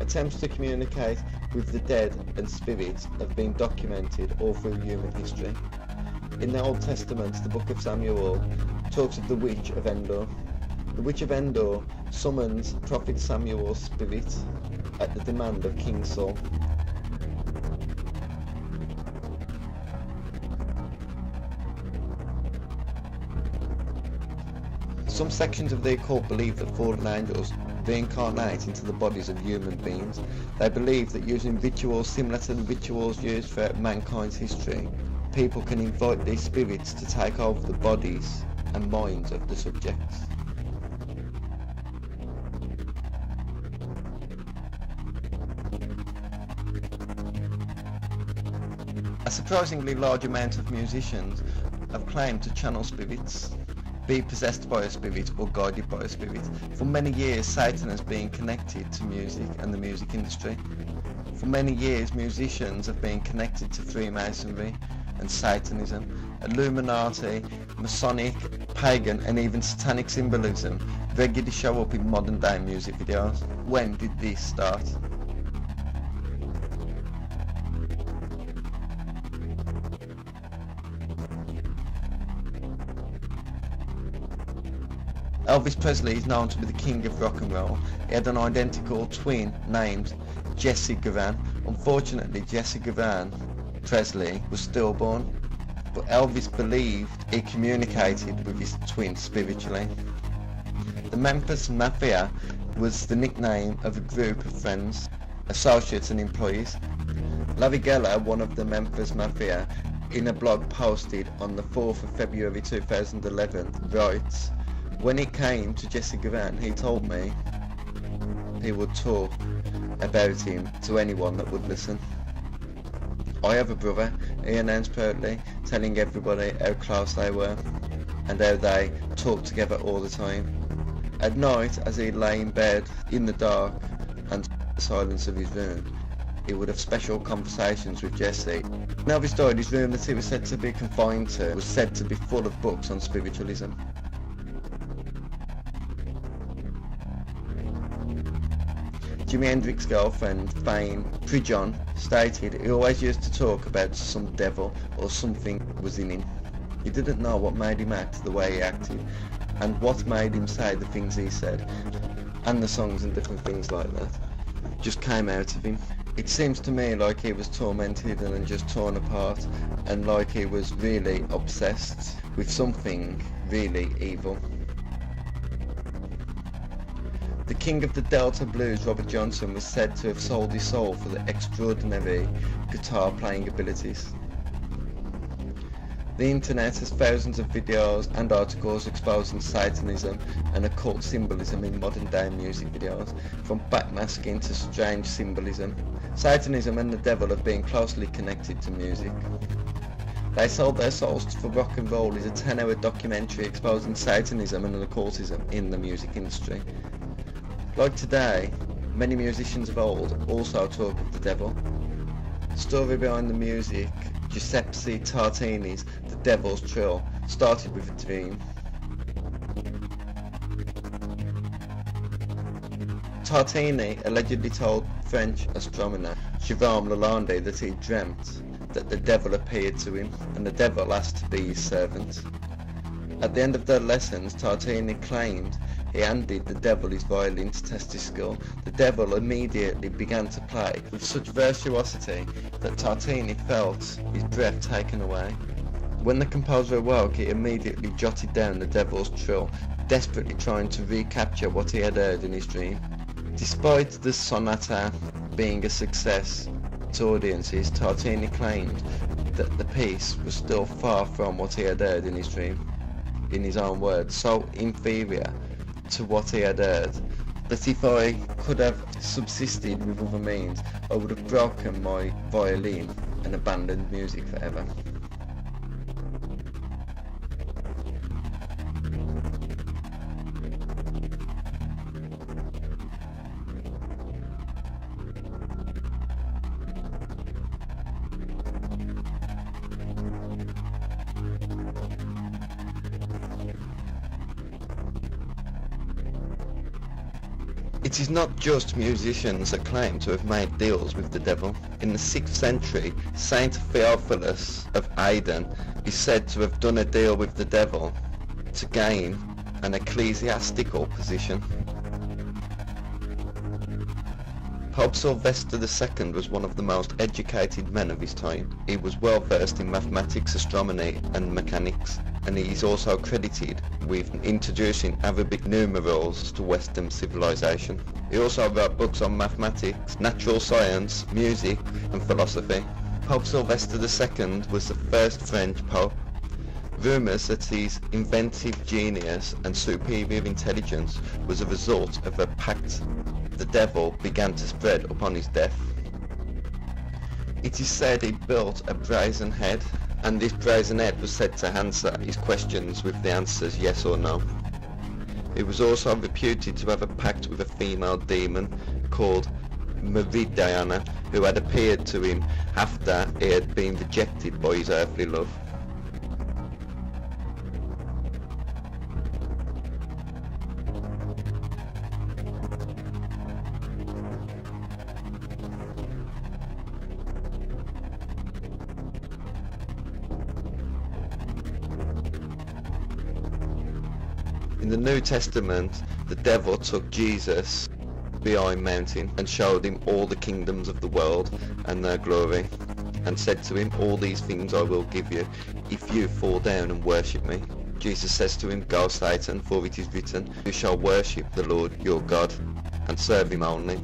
Attempts to communicate with the dead and spirits have been documented all through human history. In the Old Testament, the book of Samuel talks of the witch of Endor. The witch of Endor summons prophet Samuel's spirit at the demand of King Saul. Some sections of the occult believe that fallen angels reincarnate into the bodies of human beings. They believe that using rituals similar to the rituals used throughout mankind's history, people can invite these spirits to take over the bodies and minds of the subjects. A surprisingly large amount of musicians have claimed to channel spirits, be possessed by a spirit or guided by a spirit. For many years, Satan has been connected to music and the music industry. For many years, musicians have been connected to Freemasonry and Satanism. Illuminati, Masonic, pagan and even satanic symbolism regularly show up in modern day music videos. When did this start? Elvis Presley is known to be the king of rock and roll. He had an identical twin named Jesse Gavan. Unfortunately, Jesse Gavan Presley was stillborn, but Elvis believed he communicated with his twin spiritually. The Memphis Mafia was the nickname of a group of friends, associates and employees. Larry Geller, one of the Memphis Mafia, in a blog posted on the 4th of February 2011, writes, "When it came to Jesse Gavan, he told me he would talk about him to anyone that would listen. I have a brother," he announced proudly, telling everybody how close they were and how they talked together all the time. At night, as he lay in bed in the dark and the silence of his room, he would have special conversations with Jesse. When Elvis died, his room that he was said to be confined to was said to be full of books on spiritualism. Jimi Hendrix's girlfriend, Fane Pridgeon, stated he always used to talk about some devil or something was in him. He didn't know what made him act the way he acted and what made him say the things he said, and the songs and different things like that just came out of him. It seems to me like he was tormented and just torn apart, and like he was really obsessed with something really evil. The king of the Delta blues, Robert Johnson, was said to have sold his soul for the extraordinary guitar playing abilities. The internet has thousands of videos and articles exposing Satanism and occult symbolism in modern day music videos, from backmasking to strange symbolism. Satanism and the devil have been closely connected to music. They Sold Their Souls for Rock and Roll is a 10-hour documentary exposing Satanism and occultism in the music industry. Like today, many musicians of old also talk of the devil. The story behind the music, Giuseppe Tartini's The Devil's Trill, started with a dream. Tartini allegedly told French astronomer Jérôme Lalande that he dreamt that the devil appeared to him and the devil asked to be his servant. At the end of their lessons, Tartini claimed he handed the devil his violin to test his skill. The devil immediately began to play with such virtuosity that Tartini felt his breath taken away. When the composer awoke, he immediately jotted down the devil's trill, desperately trying to recapture what he had heard in his dream. Despite the sonata being a success to audiences, Tartini claimed that the piece was still far from what he had heard in his dream. In his own words, so inferior to what he had heard that if I could have subsisted with other means, I would have broken my violin and abandoned music forever. It is not just musicians that claim to have made deals with the devil. In the 6th century, Saint Theophilus of Aden is said to have done a deal with the devil to gain an ecclesiastical position. Pope Sylvester II was one of the most educated men of his time. He was well versed in mathematics, astronomy and mechanics, and he is also credited with introducing Arabic numerals to Western civilization. He also wrote books on mathematics, natural science, music and philosophy. Pope Sylvester II was the first French pope. Rumours that his inventive genius and superior intelligence was a result of a pact the devil began to spread upon his death. It is said he built a brazen head, and this brazen head was said to answer his questions with the answers yes or no. He was also reputed to have a pact with a female demon called Meridiana, who had appeared to him after he had been rejected by his earthly love. In the New Testament, the devil took Jesus behind mountain and showed him all the kingdoms of the world and their glory, and said to him, "All these things I will give you if you fall down and worship me." Jesus says to him, "Go, Satan, for it is written, you shall worship the Lord your God and serve him only."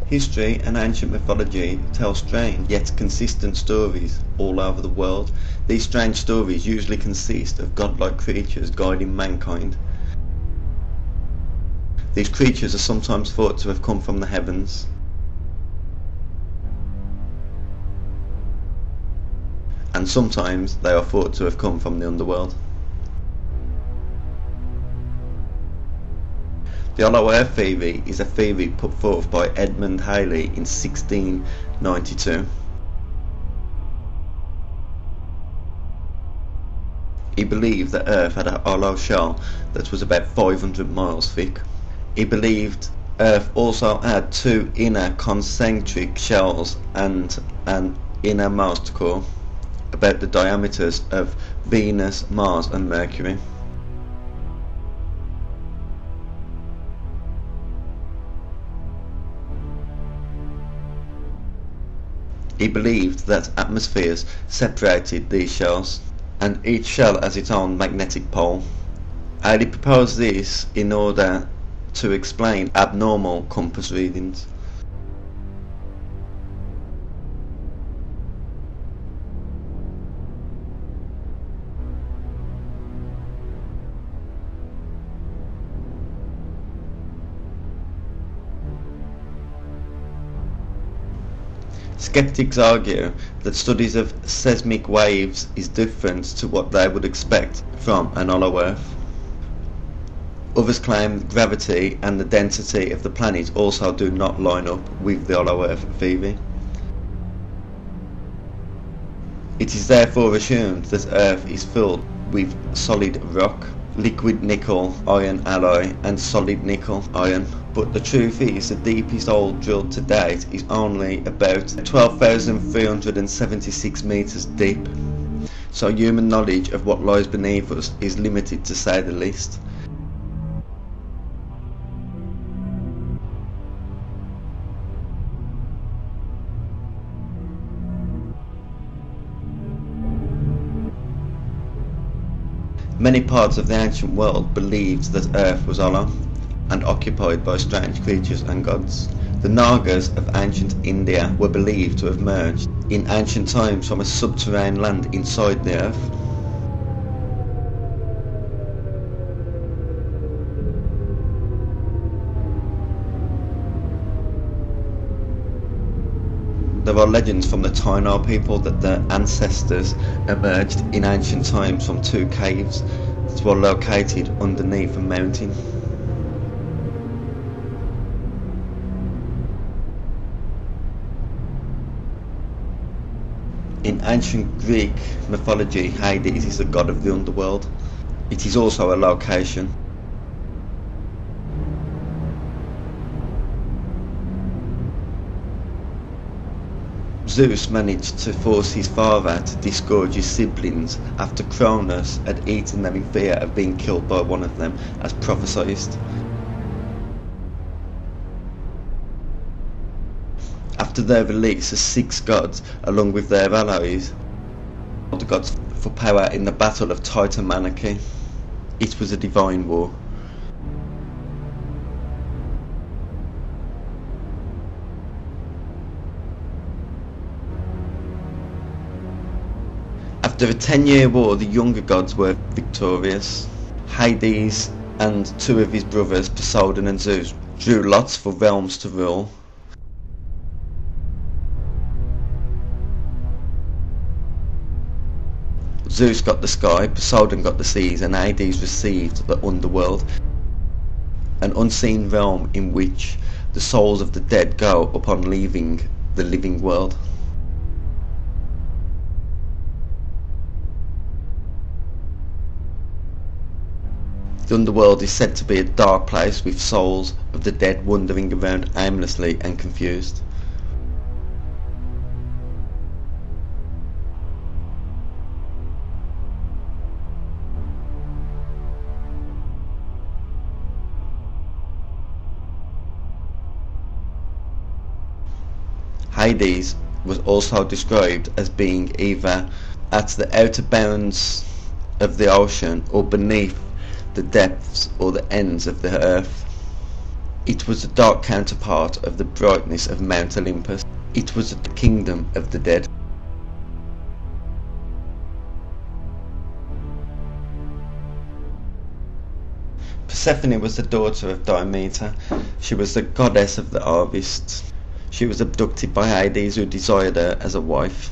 History and ancient mythology tell strange yet consistent stories all over the world. These strange stories usually consist of godlike creatures guiding mankind. These creatures are sometimes thought to have come from the heavens, and sometimes they are thought to have come from the underworld. The Hollow Earth theory is a theory put forth by Edmund Halley in 1692. He believed that Earth had a hollow shell that was about 500 miles thick. He believed Earth also had two inner concentric shells and an innermost core, about the diameters of Venus, Mars and Mercury. He believed that atmospheres separated these shells, and each shell has its own magnetic pole. Halley proposed this in order to explain abnormal compass readings. Skeptics argue that studies of seismic waves is different to what they would expect from an hollow Earth. Others claim gravity and the density of the planet also do not line up with the hollow Earth theory. It is therefore assumed that Earth is filled with solid rock, liquid nickel iron alloy and solid nickel iron, but the truth is the deepest hole drilled to date is only about 12,376 metres deep, so human knowledge of what lies beneath us is limited to say the least. Many parts of the ancient world believed that Earth was hollow and occupied by strange creatures and gods. The Nagas of ancient India were believed to have emerged in ancient times from a subterranean land inside the Earth. There are legends from the Taino people that their ancestors emerged in ancient times from two caves that were located underneath a mountain. In ancient Greek mythology, Hades is the god of the underworld. It is also a location. Zeus managed to force his father to disgorge his siblings after Cronus had eaten them in fear of being killed by one of them, as prophesied. After their release, the six gods, along with their allies, the gods for power in the Battle of Titanomachy. It was a divine war. After a 10-year war, the younger gods were victorious. Hades and two of his brothers, Poseidon and Zeus, drew lots for realms to rule. Zeus got the sky, Poseidon got the seas, and Hades received the underworld, an unseen realm in which the souls of the dead go upon leaving the living world. The underworld is said to be a dark place with souls of the dead wandering around aimlessly and confused. Hades was also described as being either at the outer bounds of the ocean or beneath the depths or the ends of the earth. It was the dark counterpart of the brightness of Mount Olympus. It was the kingdom of the dead. Persephone was the daughter of Demeter. She was the goddess of the harvest. She was abducted by Hades, who desired her as a wife.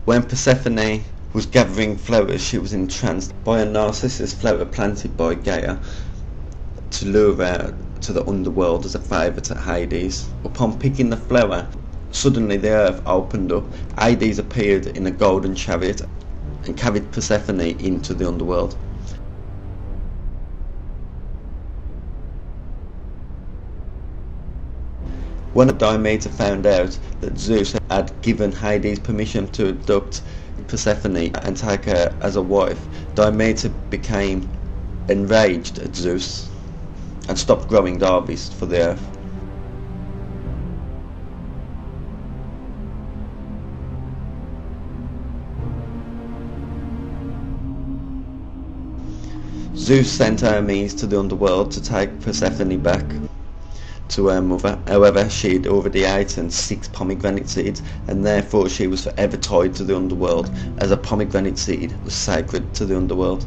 When Persephone was gathering flowers, she was entranced by a narcissus flower planted by Gaia to lure her to the underworld as a favour to Hades. Upon picking the flower, suddenly the earth opened up. Hades appeared in a golden chariot and carried Persephone into the underworld. When Demeter found out that Zeus had given Hades permission to abduct Persephone and take her as a wife, Demeter became enraged at Zeus and stopped growing the harvest for the earth. Zeus sent Hermes to the underworld to take Persephone back to her mother. However, she had already eaten 6 pomegranate seeds, and therefore she was forever tied to the underworld, as a pomegranate seed was sacred to the underworld.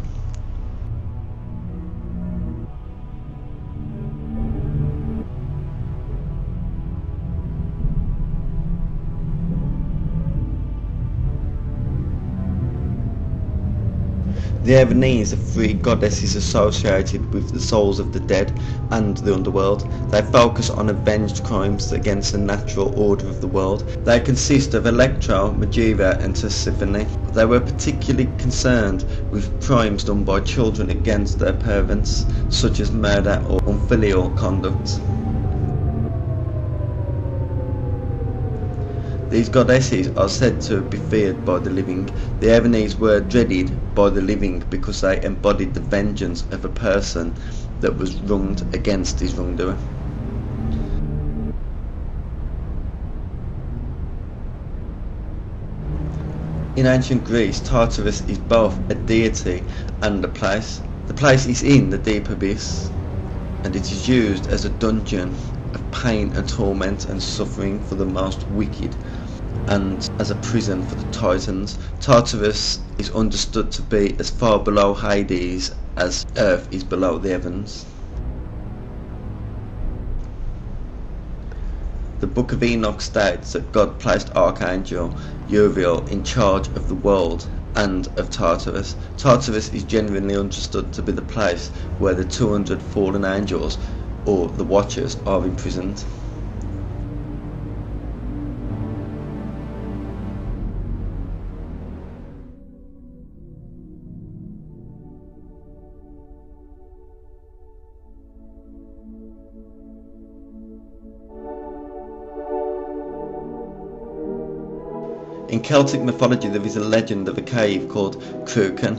The The Evenese are three goddesses associated with the souls of the dead and the underworld. They focus on avenged crimes against the natural order of the world. They consist of Electro, Medea and Tisiphone. They were particularly concerned with crimes done by children against their parents, such as murder or unfilial conduct. These goddesses are said to be feared by the living. The Evenese were dreaded by the living because they embodied the vengeance of a person that was wronged against his wrongdoer. In ancient Greece, Tartarus is both a deity and a place. The place is in the deep abyss, and it is used as a dungeon of pain and torment and suffering for the most wicked, and as a prison for the Titans. Tartarus is understood to be as far below Hades as Earth is below the heavens. The Book of Enoch states that God placed Archangel Uriel in charge of the world and of Tartarus. Tartarus is generally understood to be the place where the 200 fallen angels, or the Watchers, are imprisoned. In Celtic mythology there is a legend of a cave called Cruachan.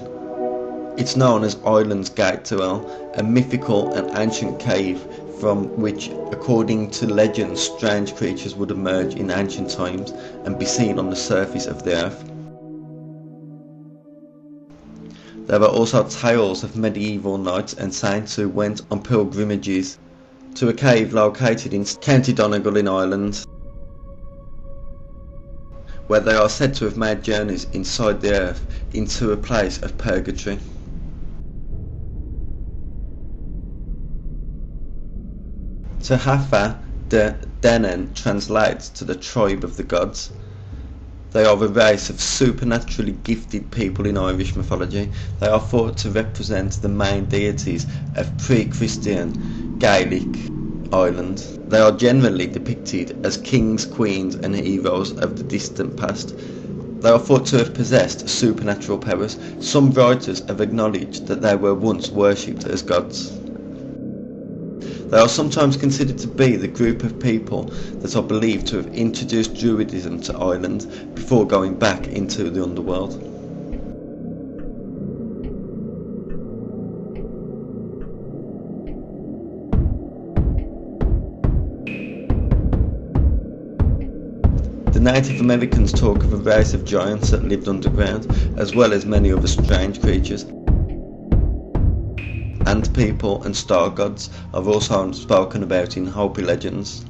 It's known as Ireland's Gate to Hell, a mythical and ancient cave from which, according to legends, strange creatures would emerge in ancient times and be seen on the surface of the earth. There are also tales of medieval knights and saints who went on pilgrimages to a cave located in County Donegal in Ireland, where they are said to have made journeys inside the earth into a place of purgatory. Tahafa de Denan translates to the tribe of the gods. They are a race of supernaturally gifted people in Irish mythology. They are thought to represent the main deities of pre-Christian Gaelic Ireland. They are generally depicted as kings, queens and heroes of the distant past. They are thought to have possessed supernatural powers. Some writers have acknowledged that they were once worshipped as gods. They are sometimes considered to be the group of people that are believed to have introduced Druidism to Ireland before going back into the underworld. The Native Americans talk of a race of giants that lived underground, as well as many other strange creatures. Ant people and star gods are also spoken about in Hopi legends.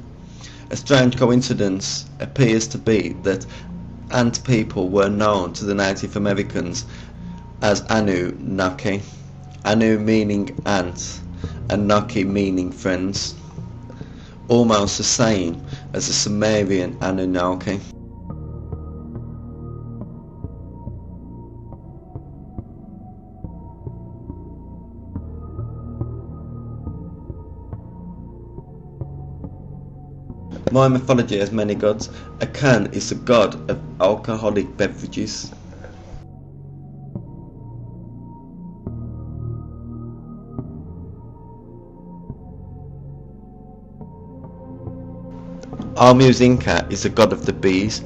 A strange coincidence appears to be that ant people were known to the Native Americans as Anunnaki, Anu meaning ant and Naki meaning friends, almost the same as the Sumerian Anunnaki. My mythology has many gods. A can is the god of alcoholic beverages. Almuz Inca is the god of the bees.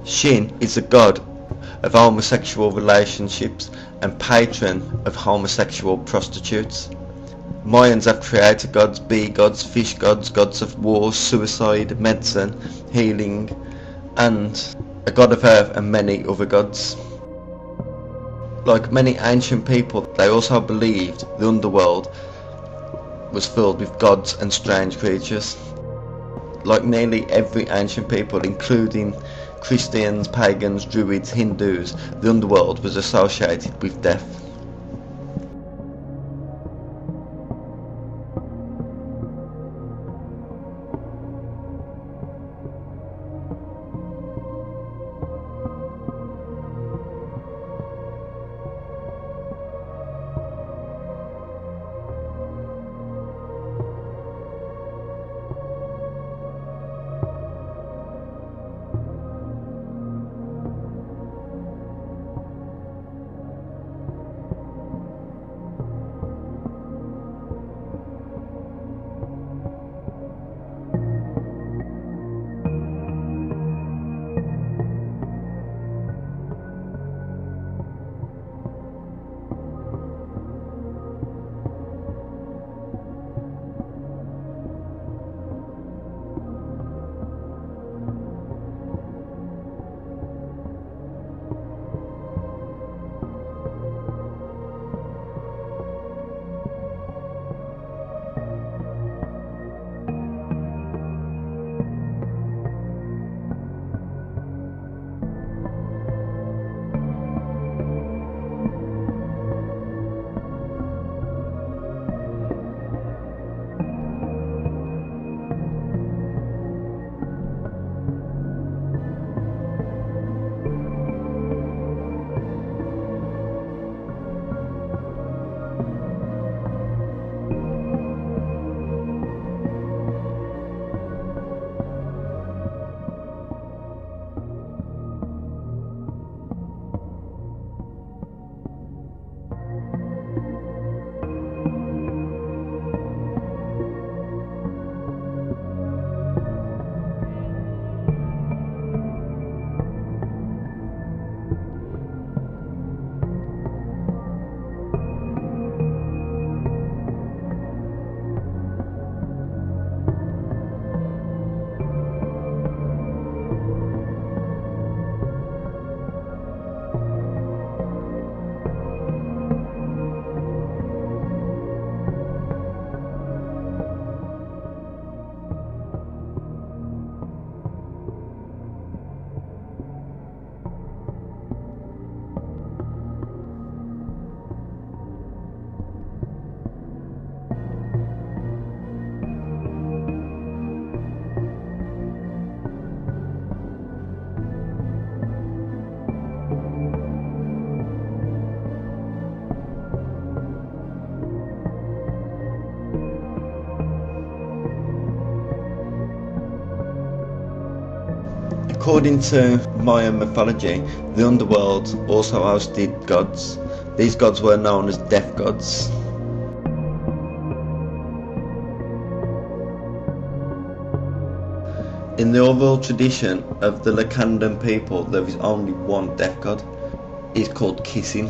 Shin is the god of homosexual relationships and patron of homosexual prostitutes. Mayans have creator gods, bee gods, fish gods, gods of war, suicide, medicine, healing, and a god of earth and many other gods. Like many ancient people, they also believed the underworld was filled with gods and strange creatures. Like nearly every ancient people, including Christians, pagans, Druids, Hindus, the underworld was associated with death. According to Mayan mythology, the underworld also hosted gods. These gods were known as death gods. In the oral tradition of the Lakandan people, there is only one death god. He is called Kissing.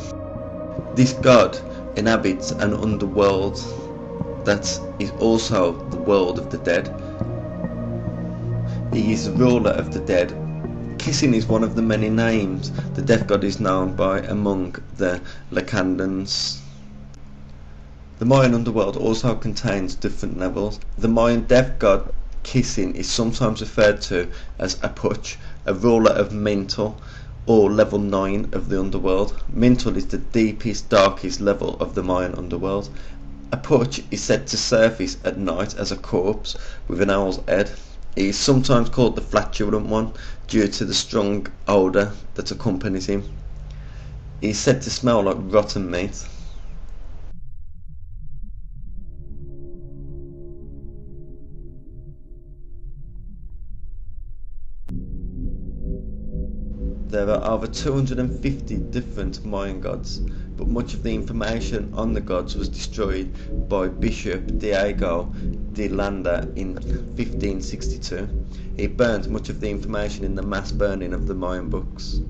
This god inhabits an underworld that is also the world of the dead. He is the ruler of the dead. Kissing is one of the many names the death god is known by among the Lakandans. The Mayan underworld also contains different levels. The Mayan death god Kissing is sometimes referred to as Apuch, a ruler of Mental, or level 9 of the underworld. Mental is the deepest, darkest level of the Mayan underworld. Apuch is said to surface at night as a corpse with an owl's head. He is sometimes called the flatulent one due to the strong odour that accompanies him. He is said to smell like rotten meat. There are over 250 different Mayan gods, but much of the information on the gods was destroyed by Bishop Diego de Landa in 1562. He burned much of the information in the mass burning of the Mayan books.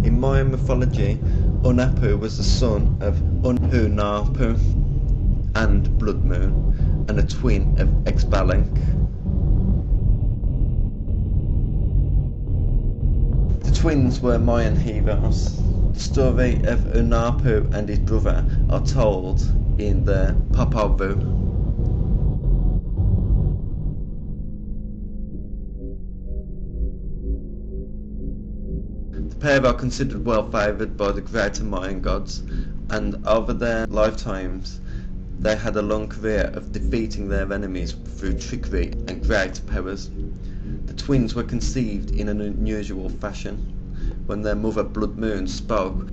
In Mayan mythology, Unapu was the son of Unhunapu and Blood Moon, and a twin of Exbalank. The twins were Mayan heroes. The story of Unapu and his brother are told in the Popol Vuh. The pair are considered well favoured by the greater Mayan gods, and over their lifetimes they had a long career of defeating their enemies through trickery and great powers. The twins were conceived in an unusual fashion. When their mother Blood Moon spoke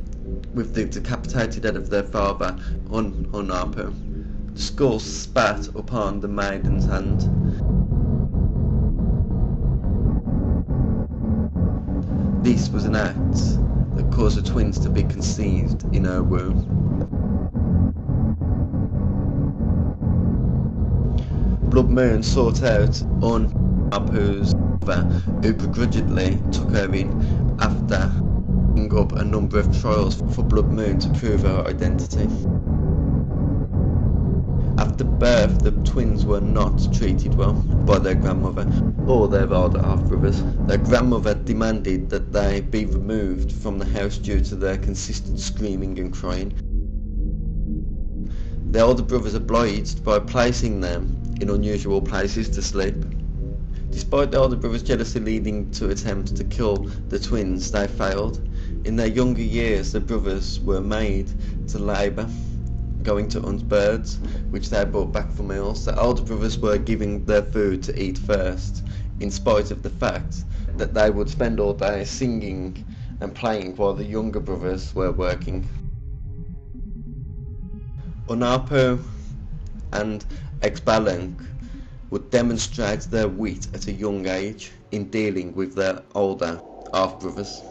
with the decapitated head of their father Unapu, the skull spat upon the maiden's hand. This was an act that caused the twins to be conceived in her womb. Blood Moon sought out Unapu's mother, who begrudgingly took her in after bringing up a number of trials for Blood Moon to prove her identity. After birth, the twins were not treated well by their grandmother or their older half-brothers. Their grandmother demanded that they be removed from the house due to their consistent screaming and crying. The older brothers obliged by placing them in unusual places to sleep. Despite the older brothers' jealousy leading to attempts to kill the twins, they failed. In their younger years, the brothers were made to labour, going to hunt birds, which they brought back for meals. The older brothers were giving their food to eat first, in spite of the fact that they would spend all day singing and playing while the younger brothers were working. Unapu and Exbalank would demonstrate their wit at a young age in dealing with their older half-brothers.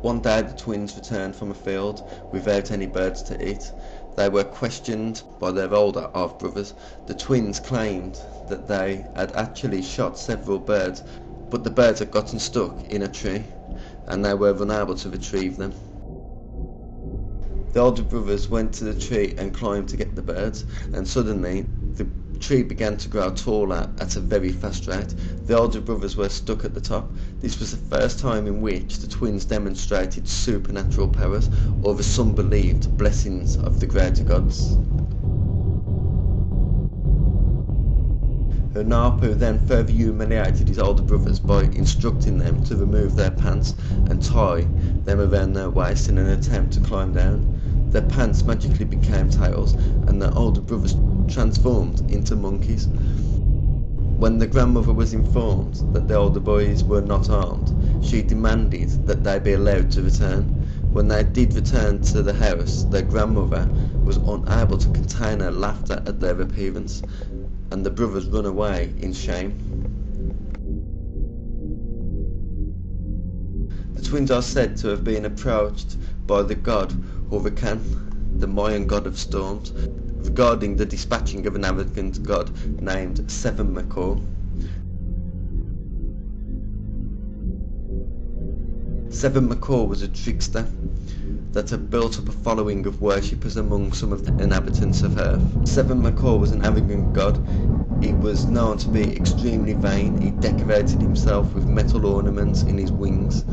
One day the twins returned from a field without any birds to eat. They were questioned by their older half-brothers. The twins claimed that they had actually shot several birds, but the birds had gotten stuck in a tree and they were unable to retrieve them. The older brothers went to the tree and climbed to get the birds, and suddenly the tree began to grow taller at a very fast rate. The older brothers were stuck at the top. This was the first time in which the twins demonstrated supernatural powers, or the some believed blessings of the greater gods. Unapu then further humiliated his older brothers by instructing them to remove their pants and tie them around their waist in an attempt to climb down. their pants magically became tails and their older brothers transformed into monkeys. When the grandmother was informed that the older boys were not armed, she demanded that they be allowed to return. When they did return to the house, their grandmother was unable to contain her laughter at their appearance, and the brothers run away in shame. The twins are said to have been approached by the god Huracan, the Mayan god of storms, regarding the dispatching of an arrogant god named Seven McCall. Seven McCall was a trickster that had built up a following of worshippers among some of the inhabitants of Earth. Seven McCall was an arrogant god. He was known to be extremely vain. He decorated himself with metal ornaments in his wings.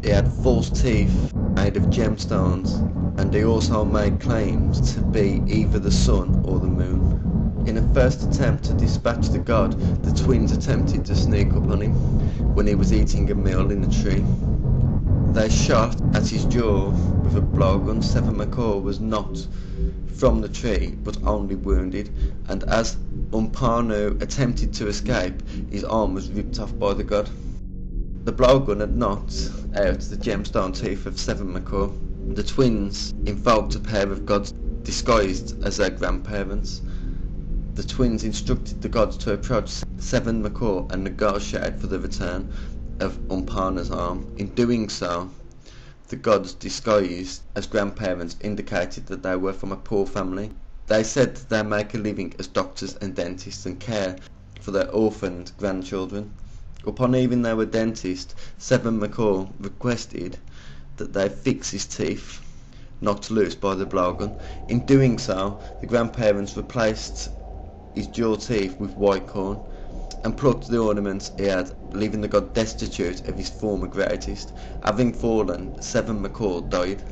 He had false teeth made of gemstones, and he also made claims to be either the sun or the moon. In a first attempt to dispatch the god, the twins attempted to sneak up on him when he was eating a meal in a tree. They shot at his jaw with a blowgun. Seven McCall was not from the tree, but only wounded, and as Umparnu attempted to escape, his arm was ripped off by the god. The blowgun had knocked out the gemstone teeth of Seven McCall. The twins invoked a pair of gods disguised as their grandparents. The twins instructed the gods to approach Seven McCall and negotiate for the return of Umparnu's arm. In doing so, the gods disguised as grandparents indicated that they were from a poor family. They said that they make a living as doctors and dentists and care for their orphaned grandchildren. Upon leaving their dentist, Seven McCall requested that they fix his teeth, knocked loose by the blowgun. In doing so, the grandparents replaced his jaw teeth with white corn and plucked the ornaments he had, leaving the god destitute of his former greatest. Having fallen, Seven McCall died.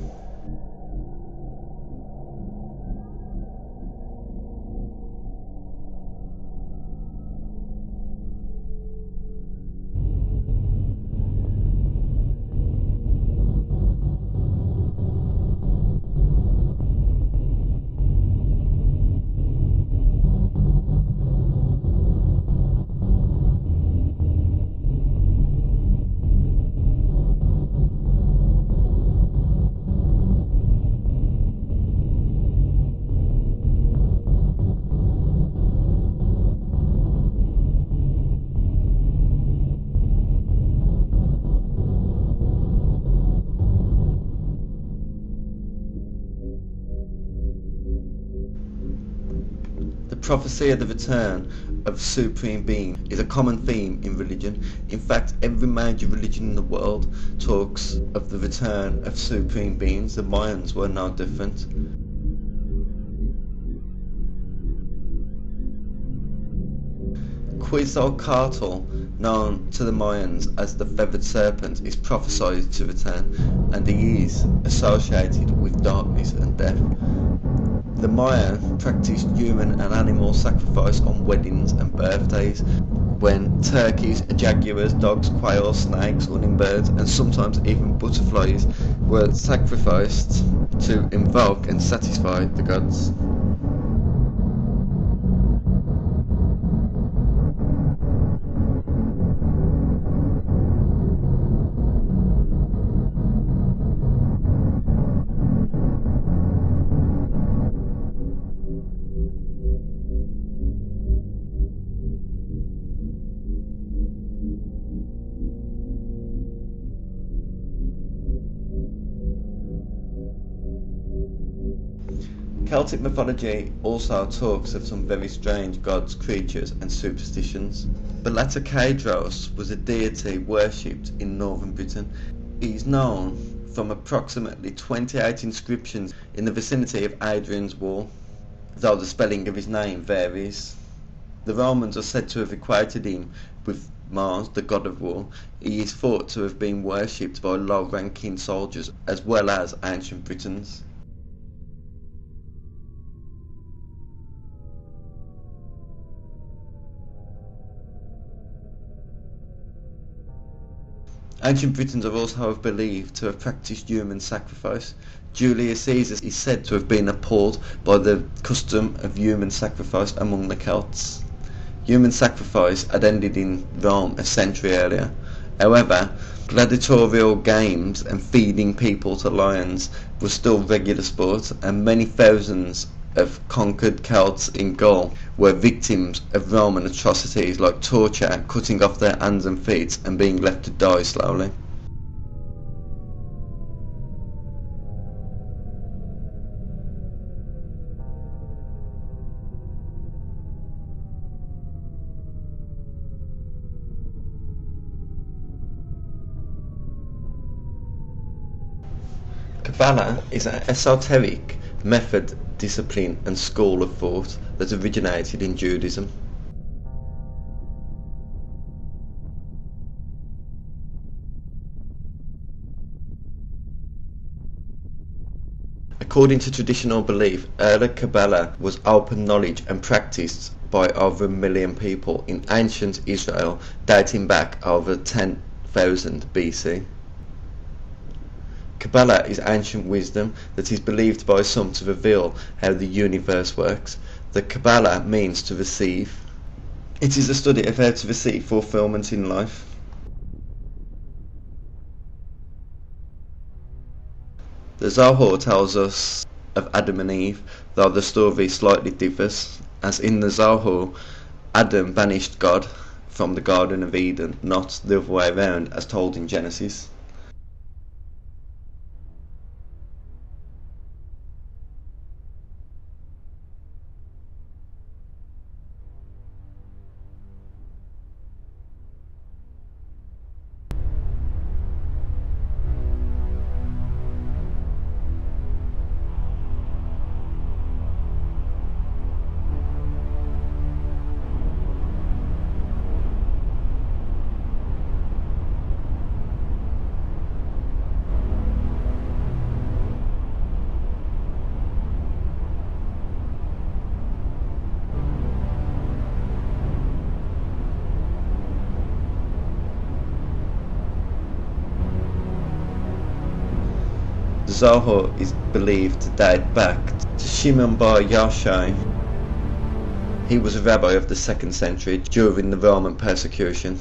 The prophecy of the return of Supreme Being is a common theme in religion. In fact, every major religion in the world talks of the return of Supreme Beings. The Mayans were no different. Quetzalcoatl, known to the Mayans as the feathered serpent, is prophesied to return, and he is associated with darkness and death. The Maya practiced human and animal sacrifice on weddings and birthdays, when turkeys, jaguars, dogs, quails, snakes, hummingbirds, and sometimes even butterflies were sacrificed to invoke and satisfy the gods. Celtic mythology also talks of some very strange gods, creatures and superstitions. Belatocadros was a deity worshipped in northern Britain. He is known from approximately 28 inscriptions in the vicinity of Hadrian's Wall, though the spelling of his name varies. The Romans are said to have equated him with Mars, the god of war. He is thought to have been worshipped by low-ranking soldiers as well as ancient Britons. Ancient Britons are also believed to have practiced human sacrifice. Julius Caesar is said to have been appalled by the custom of human sacrifice among the Celts. Human sacrifice had ended in Rome a century earlier. However, gladiatorial games and feeding people to lions was still regular sport, and many thousands of conquered Celts in Gaul were victims of Roman atrocities like torture, cutting off their hands and feet, and being left to die slowly. Kabbalah is an esoteric method, discipline and school of thought that originated in Judaism. According to traditional belief, early Kabbalah was open knowledge and practiced by over 1 million people in ancient Israel, dating back over 10,000 BC. Kabbalah is ancient wisdom that is believed by some to reveal how the universe works. The Kabbalah means to receive. It is a study of how to receive fulfillment in life. The Zohar tells us of Adam and Eve, though the story slightly differs, as in the Zohar, Adam banished God from the Garden of Eden, not the other way around as told in Genesis. The Zohar is believed to date back to Shimon bar Yochai. He was a rabbi of the 2nd century during the Roman persecution.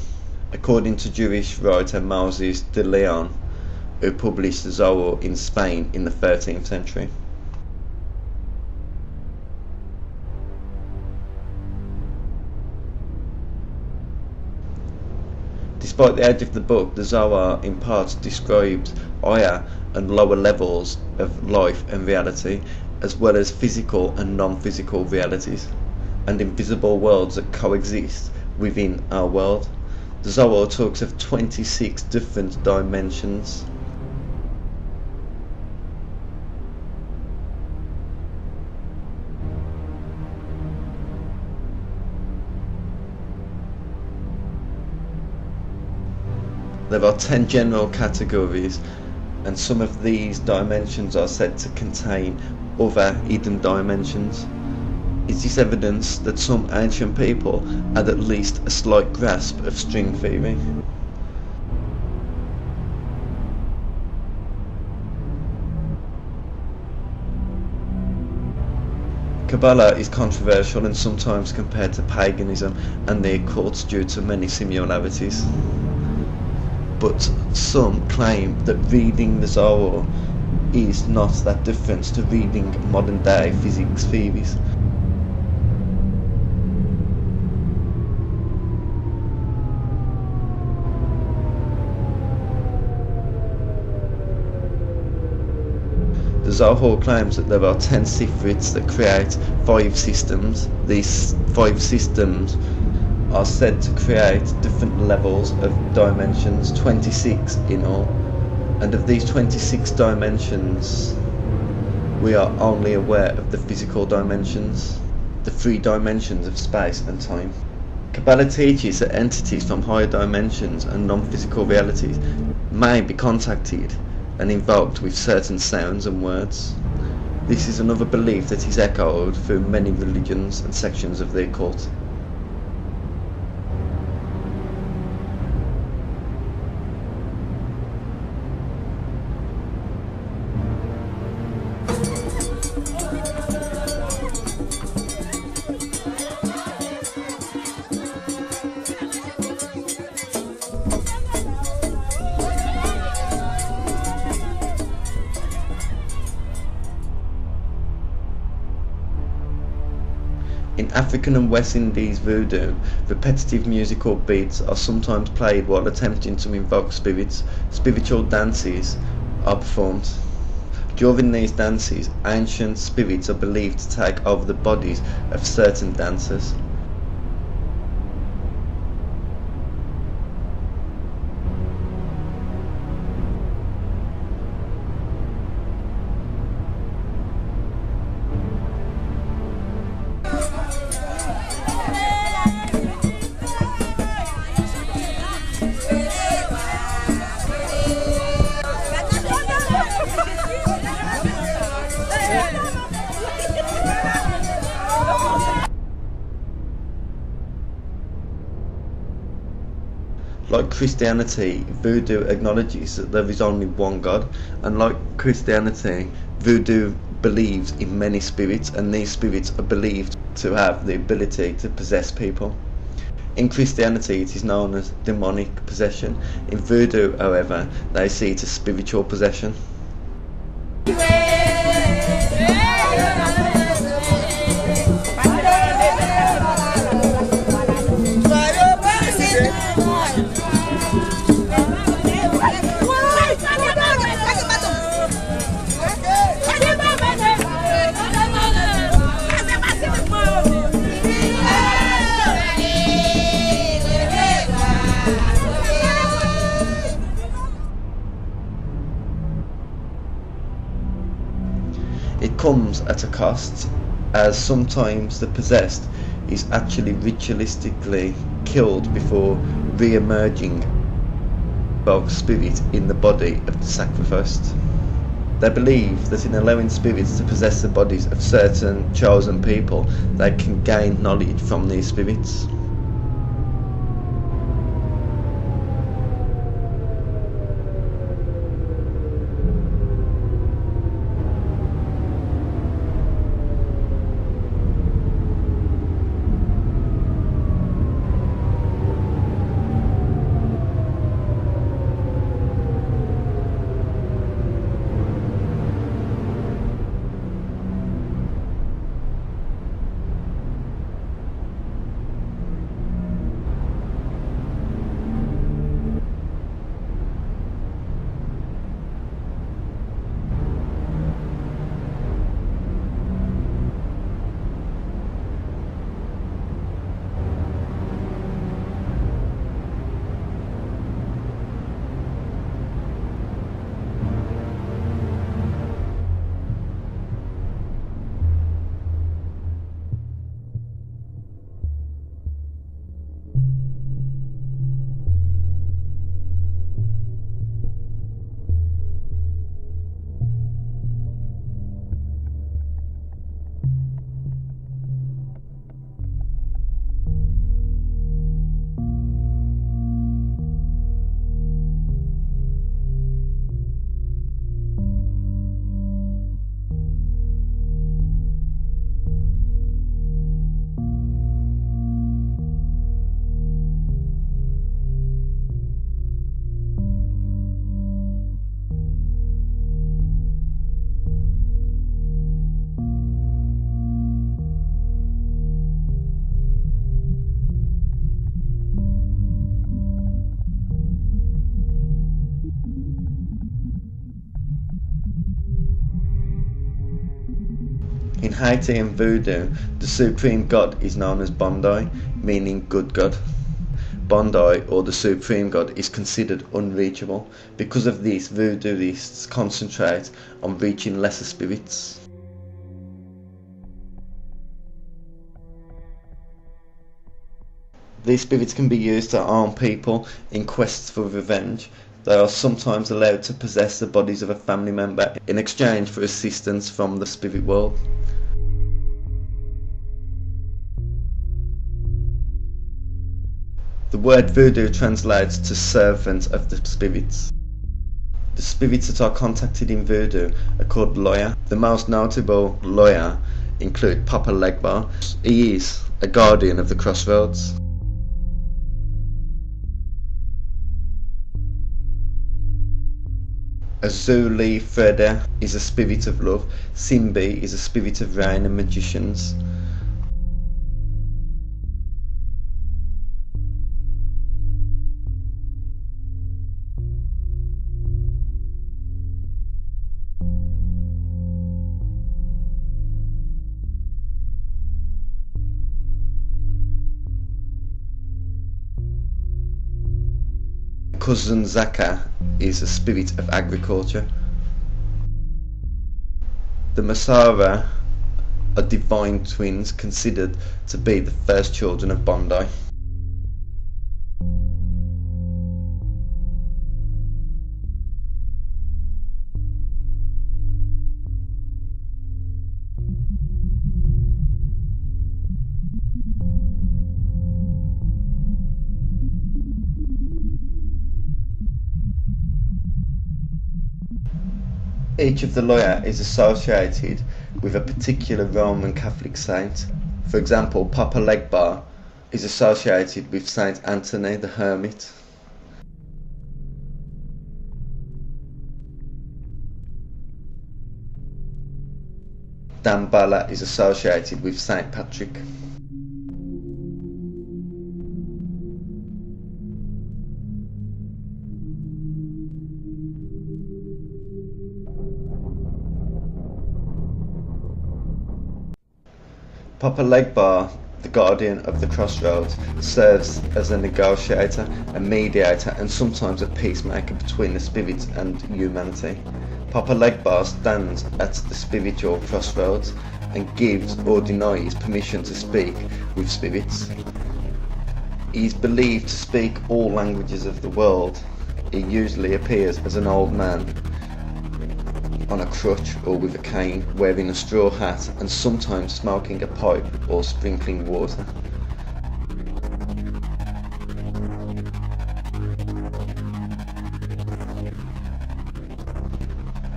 According to Jewish writer Moses de Leon, who published the Zohar in Spain in the 13th century. Despite the age of the book, the Zohar in parts describes higher and lower levels of life and reality, as well as physical and non-physical realities, and invisible worlds that coexist within our world. The Zohar talks of 26 different dimensions. There are 10 general categories, and some of these dimensions are said to contain other hidden dimensions. It is evidence that some ancient people had at least a slight grasp of string theory. Kabbalah is controversial and sometimes compared to paganism and the occult due to many similarities. But some claim that reading the Zohar is not that different to reading modern day physics theories. The Zohar claims that there are 10 Sifrits that create 5 systems. These 5 systems are said to create different levels of dimensions, 26 in all. And of these 26 dimensions, we are only aware of the physical dimensions, the 3 dimensions of space and time. Kabbalah teaches that entities from higher dimensions and non-physical realities may be contacted and invoked with certain sounds and words. This is another belief that is echoed through many religions and sections of the occult. African and West Indies voodoo, repetitive musical beats are sometimes played while attempting to invoke spirits. Spiritual dances are performed. During these dances, ancient spirits are believed to take over the bodies of certain dancers. Like Christianity, voodoo acknowledges that there is only one God, and like Christianity, voodoo believes in many spirits, and these spirits are believed to have the ability to possess people. In Christianity, it is known as demonic possession. In voodoo, however, they see it as spiritual possession. It comes at a cost, as sometimes the possessed is actually ritualistically killed before re-emerging of spirit in the body of the sacrificed. They believe that in allowing spirits to possess the bodies of certain chosen people, they can gain knowledge from these spirits. In Haitian voodoo, the supreme god is known as Bondi, meaning good god. Bondi, or the supreme god, is considered unreachable. Because of this, voodooists concentrate on reaching lesser spirits. These spirits can be used to harm people in quests for revenge. They are sometimes allowed to possess the bodies of a family member in exchange for assistance from the spirit world. The word voodoo translates to servant of the spirits. The spirits that are contacted in voodoo are called Loya. The most notable Loya include Papa Legba. He is a guardian of the crossroads. Azuli Freda is a spirit of love. Simbi is a spirit of rain and magicians. cousin Zaka is a spirit of agriculture. The Masara are divine twins considered to be the first children of Bondi. Each of the Loya is associated with a particular Roman Catholic saint. For example, Papa Legbar is associated with Saint Anthony the Hermit. Damballa is associated with Saint Patrick. Papa Legbar, the guardian of the crossroads, serves as a negotiator, a mediator and sometimes a peacemaker between the spirits and humanity. Papa Legbar stands at the spiritual crossroads and gives or denies permission to speak with spirits. He is believed to speak all languages of the world. He usually appears as an old man on a crutch or with a cane, wearing a straw hat and sometimes smoking a pipe or sprinkling water.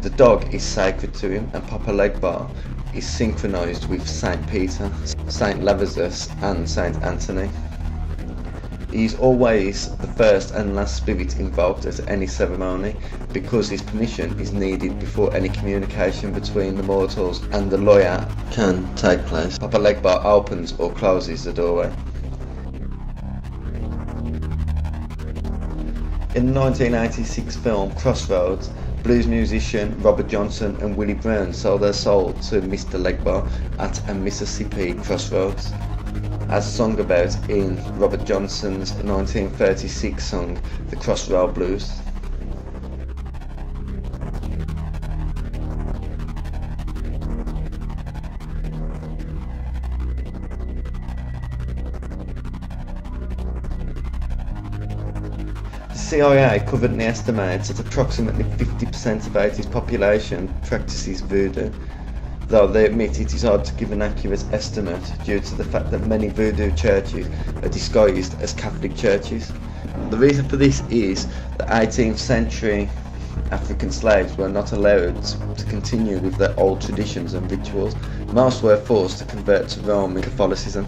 The dog is sacred to him, and Papa Legbar is synchronized with Saint Peter, Saint Levazus and Saint Anthony. He is always the first and last spirit invoked at any ceremony because his permission is needed before any communication between the mortals and the Loya can take place. Papa Legbar opens or closes the doorway. In the 1986 film Crossroads, blues musician Robert Johnson and Willie Brown sold their soul to Mr. Legbar at a Mississippi crossroads, as sung about in Robert Johnson's 1936 song The Crossroad Blues. The CIA currently estimates that approximately 50% of Haiti's population practices voodoo, though they admit it is hard to give an accurate estimate due to the fact that many voodoo churches are disguised as Catholic churches. The reason for this is that 18th century African slaves were not allowed to continue with their old traditions and rituals. Most were forced to convert to Roman Catholicism.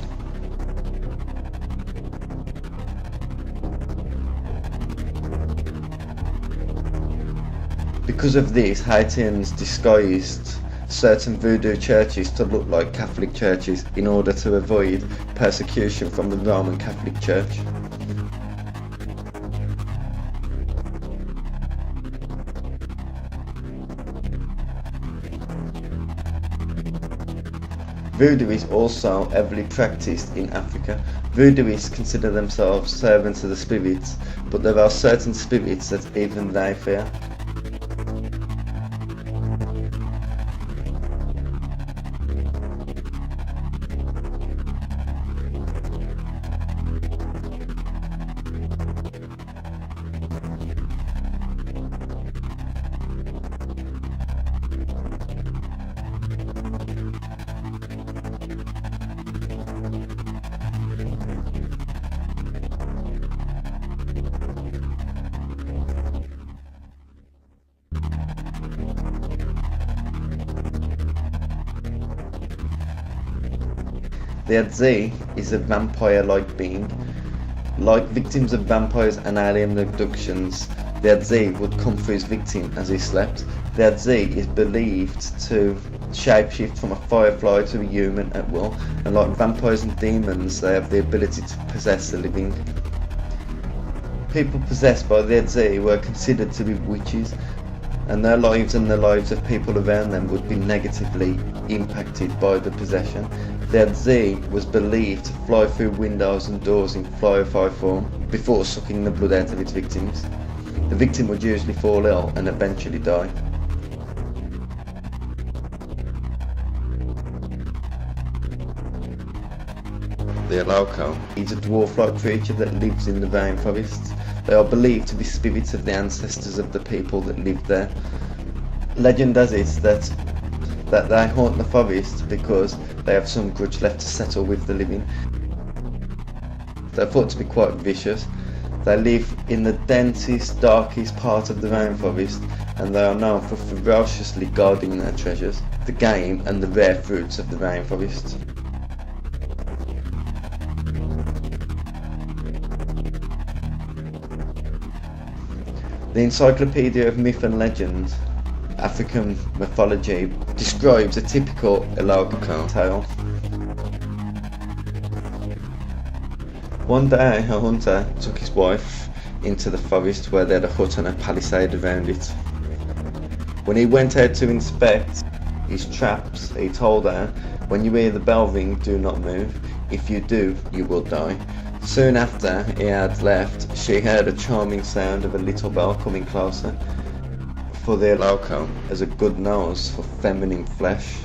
Because of this, Haitians disguised certain voodoo churches to look like Catholic churches in order to avoid persecution from the Roman Catholic Church. Voodoo is also heavily practiced in Africa. Voodooists consider themselves servants of the spirits, but there are certain spirits that even they fear. The Adze is a vampire-like being. Like victims of vampires and alien abductions, the Adze would come for his victim as he slept. The Adze is believed to shapeshift from a firefly to a human at will, and like vampires and demons, they have the ability to possess the living. People possessed by the Adze were considered to be witches, and their lives and the lives of people around them would be negatively impacted by the possession. Their Z was believed to fly through windows and doors in fly-or-fly form before sucking the blood out of its victims. The victim would usually fall ill and eventually die. The Alauco is a dwarf-like creature that lives in the rainforests. They are believed to be spirits of the ancestors of the people that lived there. Legend has it that they haunt the forest because they have some grudge left to settle with the living. They are thought to be quite vicious. They live in the densest, darkest part of the rainforest, and they are known for ferociously guarding their treasures, the game and the rare fruits of the rainforest. The Encyclopedia of Myth and Legends, African Mythology, describes a typical Alauco tale. One day, a hunter took his wife into the forest where they had a hut and a palisade around it. When he went out to inspect his traps, he told her, "When you hear the bell ring, do not move. If you do, you will die." Soon after he had left, she heard a charming sound of a little bell coming closer. For the Alauco has a good nose for feminine flesh.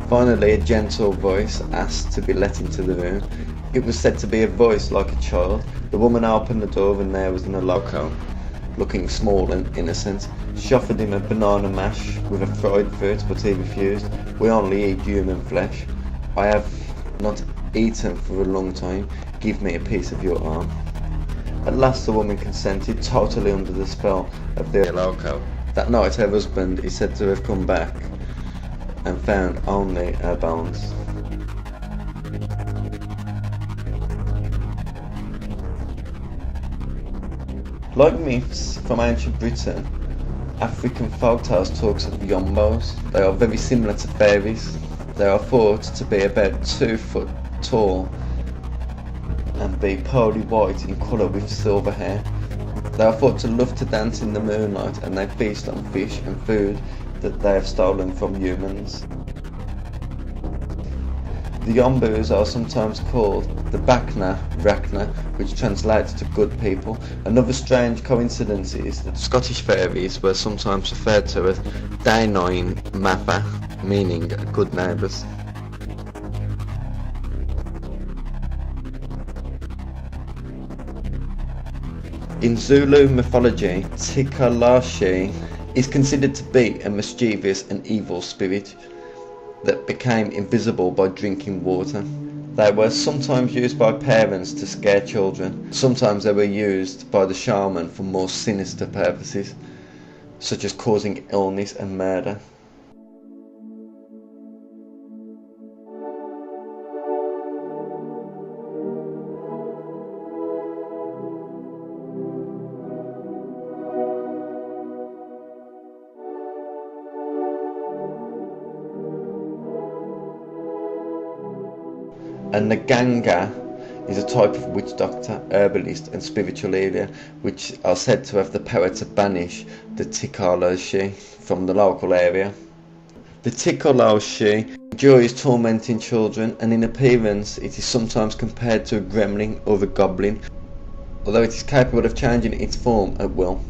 Finally, a gentle voice asked to be let into the room. It was said to be a voice like a child. The woman opened the door and there was an Alauco, looking small and innocent. She offered him a banana mash with a fried fruit, but he refused. "We only eat human flesh. I have not eaten for a long time. Give me a piece of your arm." At last the woman consented, totally under the spell of the Alauco. That night her husband is said to have come back and found only her bones. Like myths from ancient Britain, African folktales talks of yombos. They are very similar to fairies. They are thought to be about 2 foot tall and be pearly white in colour with silver hair. They are thought to love to dance in the moonlight, and they feast on fish and food that they have stolen from humans. The Yombos are sometimes called the Bakna Rakna, which translates to good people. Another strange coincidence is that Scottish fairies were sometimes referred to as Dainoin Matha, meaning good neighbours. In Zulu mythology, Tikalashi is considered to be a mischievous and evil spirit that became invisible by drinking water. They were sometimes used by parents to scare children. Sometimes they were used by the shaman for more sinister purposes, such as causing illness and murder. A Nganga is a type of witch doctor, herbalist and spiritual healer which are said to have the power to banish the Tikalashi from the local area. The Tikalashi enjoys tormenting children, and in appearance it is sometimes compared to a gremlin or a goblin, although it is capable of changing its form at will.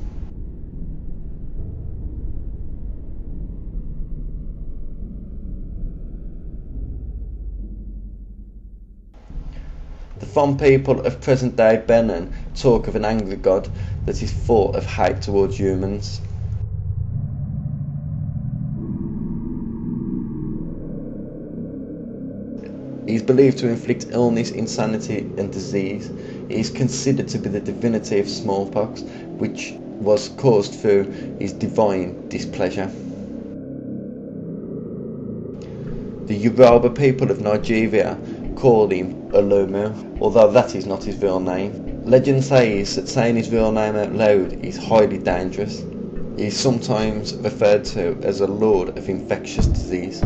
The fond people of present-day Benin talk of an angry god that is full of hate towards humans. He is believed to inflict illness, insanity and disease. He is considered to be the divinity of smallpox, which was caused through his divine displeasure. The Yoruba people of Nigeria call him Olumu, although that is not his real name. Legend says that saying his real name out loud is highly dangerous. He is sometimes referred to as a lord of infectious disease.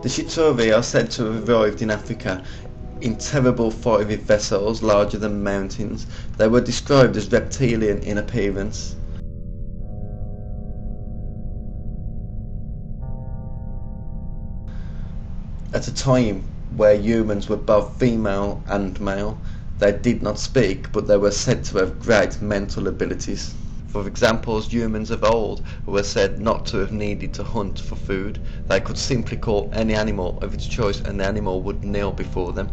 The Shitobi are said to have arrived in Africa in terrible fiery vessels larger than mountains. They were described as reptilian in appearance. At a time where humans were both female and male, they did not speak, but they were said to have great mental abilities. For example, humans of old were said not to have needed to hunt for food. They could simply call any animal of its choice and the animal would kneel before them.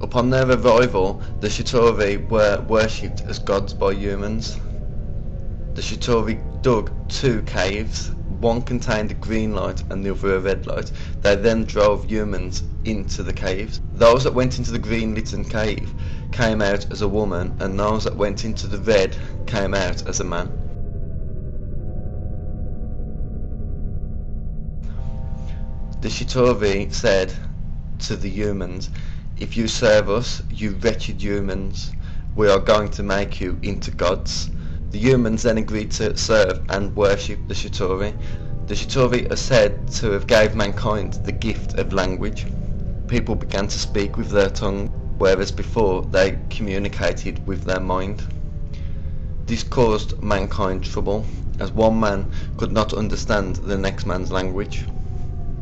Upon their arrival, the Shitobi were worshipped as gods by humans. The Shitobi dug 2 caves. One contained a green light and the other a red light. They then drove humans into the caves. Those that went into the green lit cave came out as a woman, and those that went into the red came out as a man. The Shitobi said to the humans, "If you serve us, you wretched humans, we are going to make you into gods." The humans then agreed to serve and worship the Shitobi. The Shitobi are said to have gave mankind the gift of language. People began to speak with their tongue, whereas before they communicated with their mind. This caused mankind trouble, as one man could not understand the next man's language.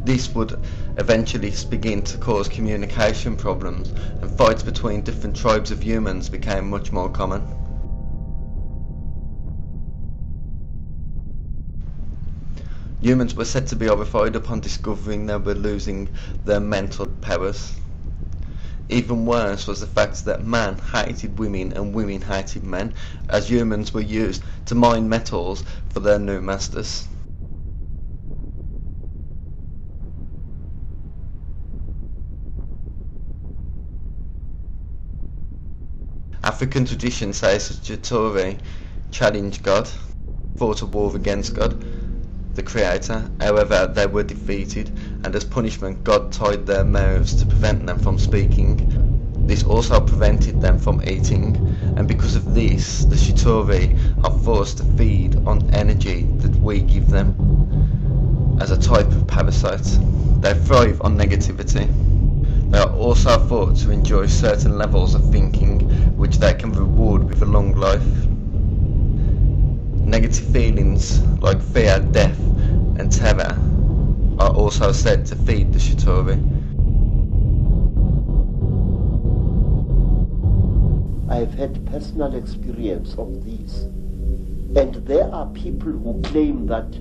This would eventually begin to cause communication problems, and fights between different tribes of humans became much more common. Humans were said to be horrified upon discovering they were losing their mental powers. Even worse was the fact that man hated women and women hated men, as humans were used to mine metals for their new masters. African tradition says that Shitobi challenged God, fought a war against God, the Creator. However, they were defeated, and as punishment God tied their mouths to prevent them from speaking. This also prevented them from eating, and because of this, the Shitobi are forced to feed on energy that we give them as a type of parasite. They thrive on negativity. They are also thought to enjoy certain levels of thinking, which they can reward with a long life. Negative feelings like fear, death and terror are also said to feed the Shitobi. I've had personal experience of these, and there are people who claim that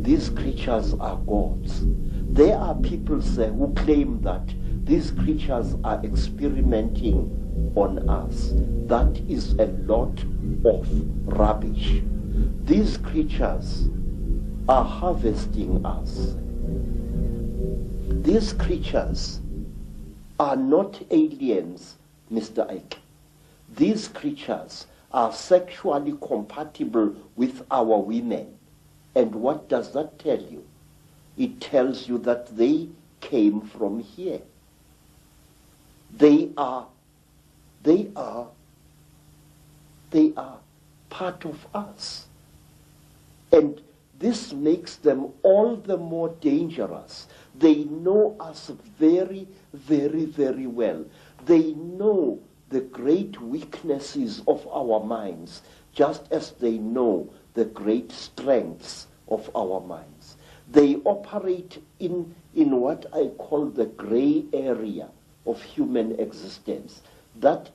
these creatures are gods. There are people who claim that these creatures are experimenting on us. That is a lot of rubbish. These creatures are harvesting us. These creatures are not aliens, Mr. Ike. These creatures are sexually compatible with our women. And what does that tell you? It tells you that they came from here. They are part of us. And this makes them all the more dangerous. They know us very, very, very well. They know the great weaknesses of our minds, just as they know the great strengths of our minds. They operate in what I call the gray area of human existence, that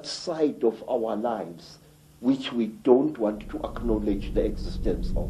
side of our lives which we don't want to acknowledge the existence of.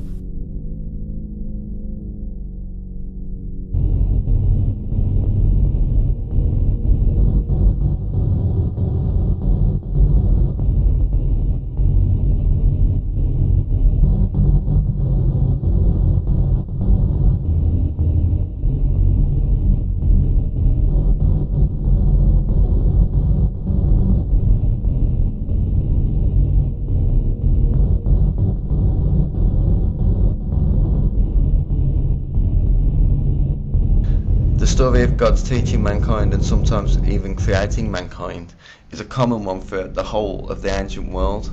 story of God's teaching mankind and sometimes even creating mankind is a common one throughout the whole of the ancient world.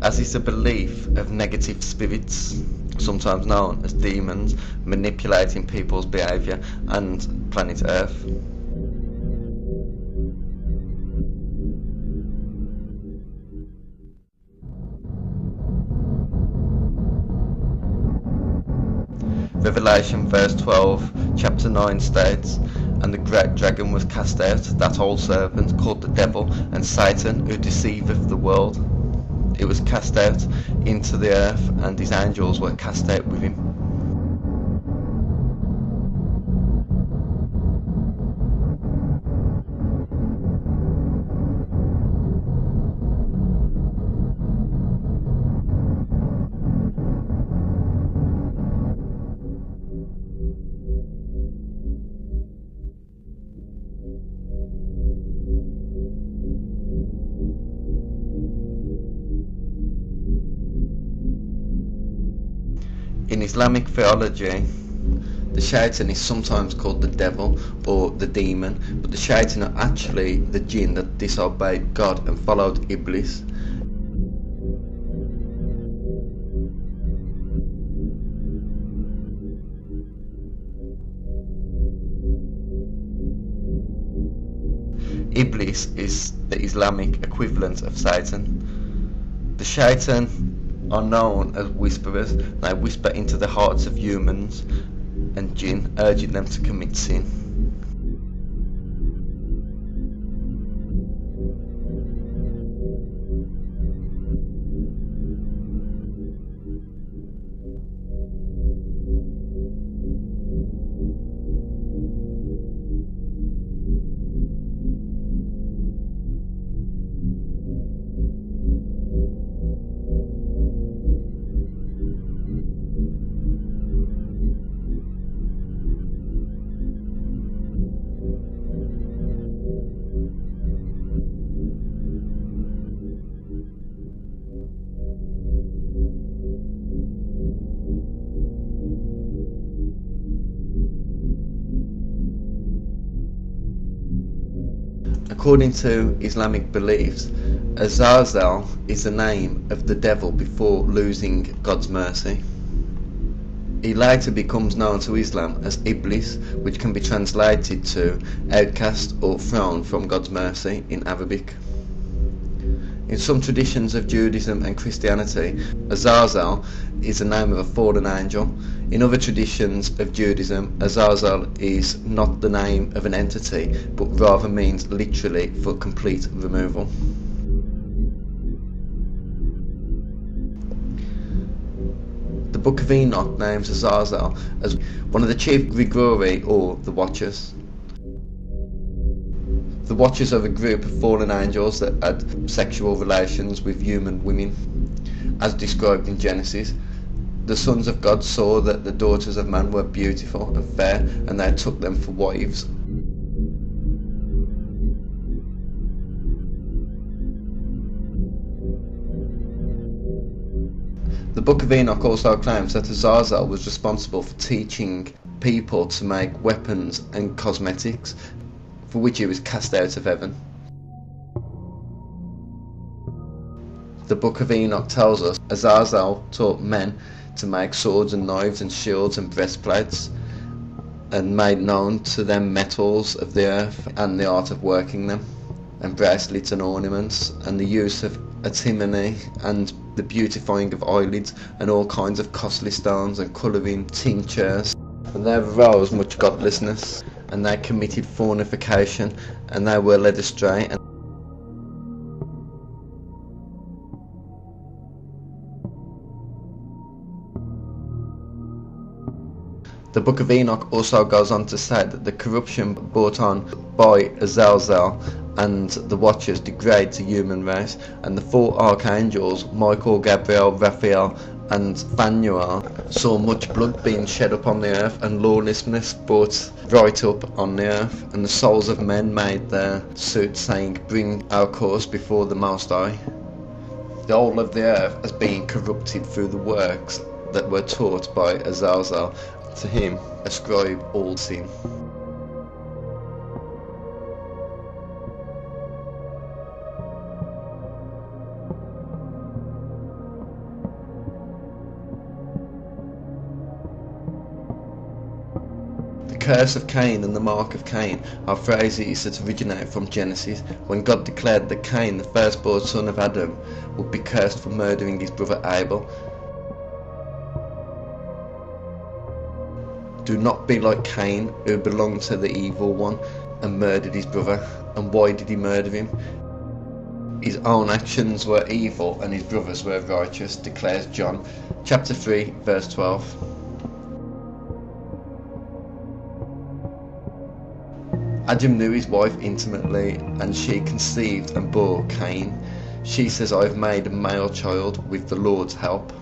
As is a belief of negative spirits, sometimes known as demons, manipulating people's behaviour and planet Earth. Revelation verse 12, chapter 9 states, "And the great dragon was cast out, that old serpent, called the devil and Satan, who deceiveth the world. It was cast out into the earth, and his angels were cast out with him." In Islamic theology, the shaitan is sometimes called the devil or the demon, but the shaitan are actually the jinn that disobeyed God and followed Iblis. Iblis is the Islamic equivalent of Satan. The shaitan are known as whisperers. They whisper into the hearts of humans and jinn, urging them to commit sin. According to Islamic beliefs, Azazel is the name of the devil before losing God's mercy. He later becomes known to Islam as Iblis, which can be translated to outcast or thrown from God's mercy in Arabic. In some traditions of Judaism and Christianity, Azazel is the name of a fallen angel. In other traditions of Judaism, Azazel is not the name of an entity, but rather means literally for complete removal. The Book of Enoch names Azazel as one of the chief Grigori, or the Watchers. The Watchers are a group of fallen angels that had sexual relations with human women, as described in Genesis. The sons of God saw that the daughters of man were beautiful and fair, and they took them for wives. The Book of Enoch also claims that Azazel was responsible for teaching people to make weapons and cosmetics, for which he was cast out of heaven. The Book of Enoch tells us Azazel taught men to make swords and knives and shields and breastplates, and made known to them metals of the earth and the art of working them, and bracelets and ornaments, and the use of antimony and the beautifying of eyelids, and all kinds of costly stones and colouring tinctures. And there arose much godlessness, and they committed fornication, and they were led astray. The Book of Enoch also goes on to say that the corruption brought on by Azazel and the Watchers degrades the human race, and the four archangels, Michael, Gabriel, Raphael and Phanuel saw much blood being shed upon the earth, and lawlessness brought right up on the earth, and the souls of men made their suit, saying, Bring our cause before the Most High. The whole of the earth has been corrupted through the works that were taught by Azazel. To him ascribe all sin. The curse of Cain and the mark of Cain are phrases that originate from Genesis, when God declared that Cain, the firstborn son of Adam, would be cursed for murdering his brother Abel. Do not be like Cain, who belonged to the evil one and murdered his brother. And why did he murder him? His own actions were evil and his brothers were righteous, declares John chapter 3 verse 12. Adam knew his wife intimately, and she conceived and bore Cain. She says, I have made a male child with the Lord's help.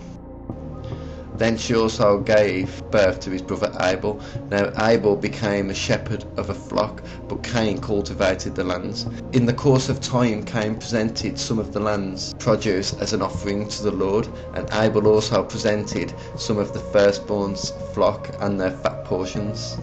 Then she also gave birth to his brother Abel. Now Abel became a shepherd of a flock, but Cain cultivated the lands. In the course of time, Cain presented some of the land's produce as an offering to the Lord, and Abel also presented some of the firstborn's flock and their fat portions.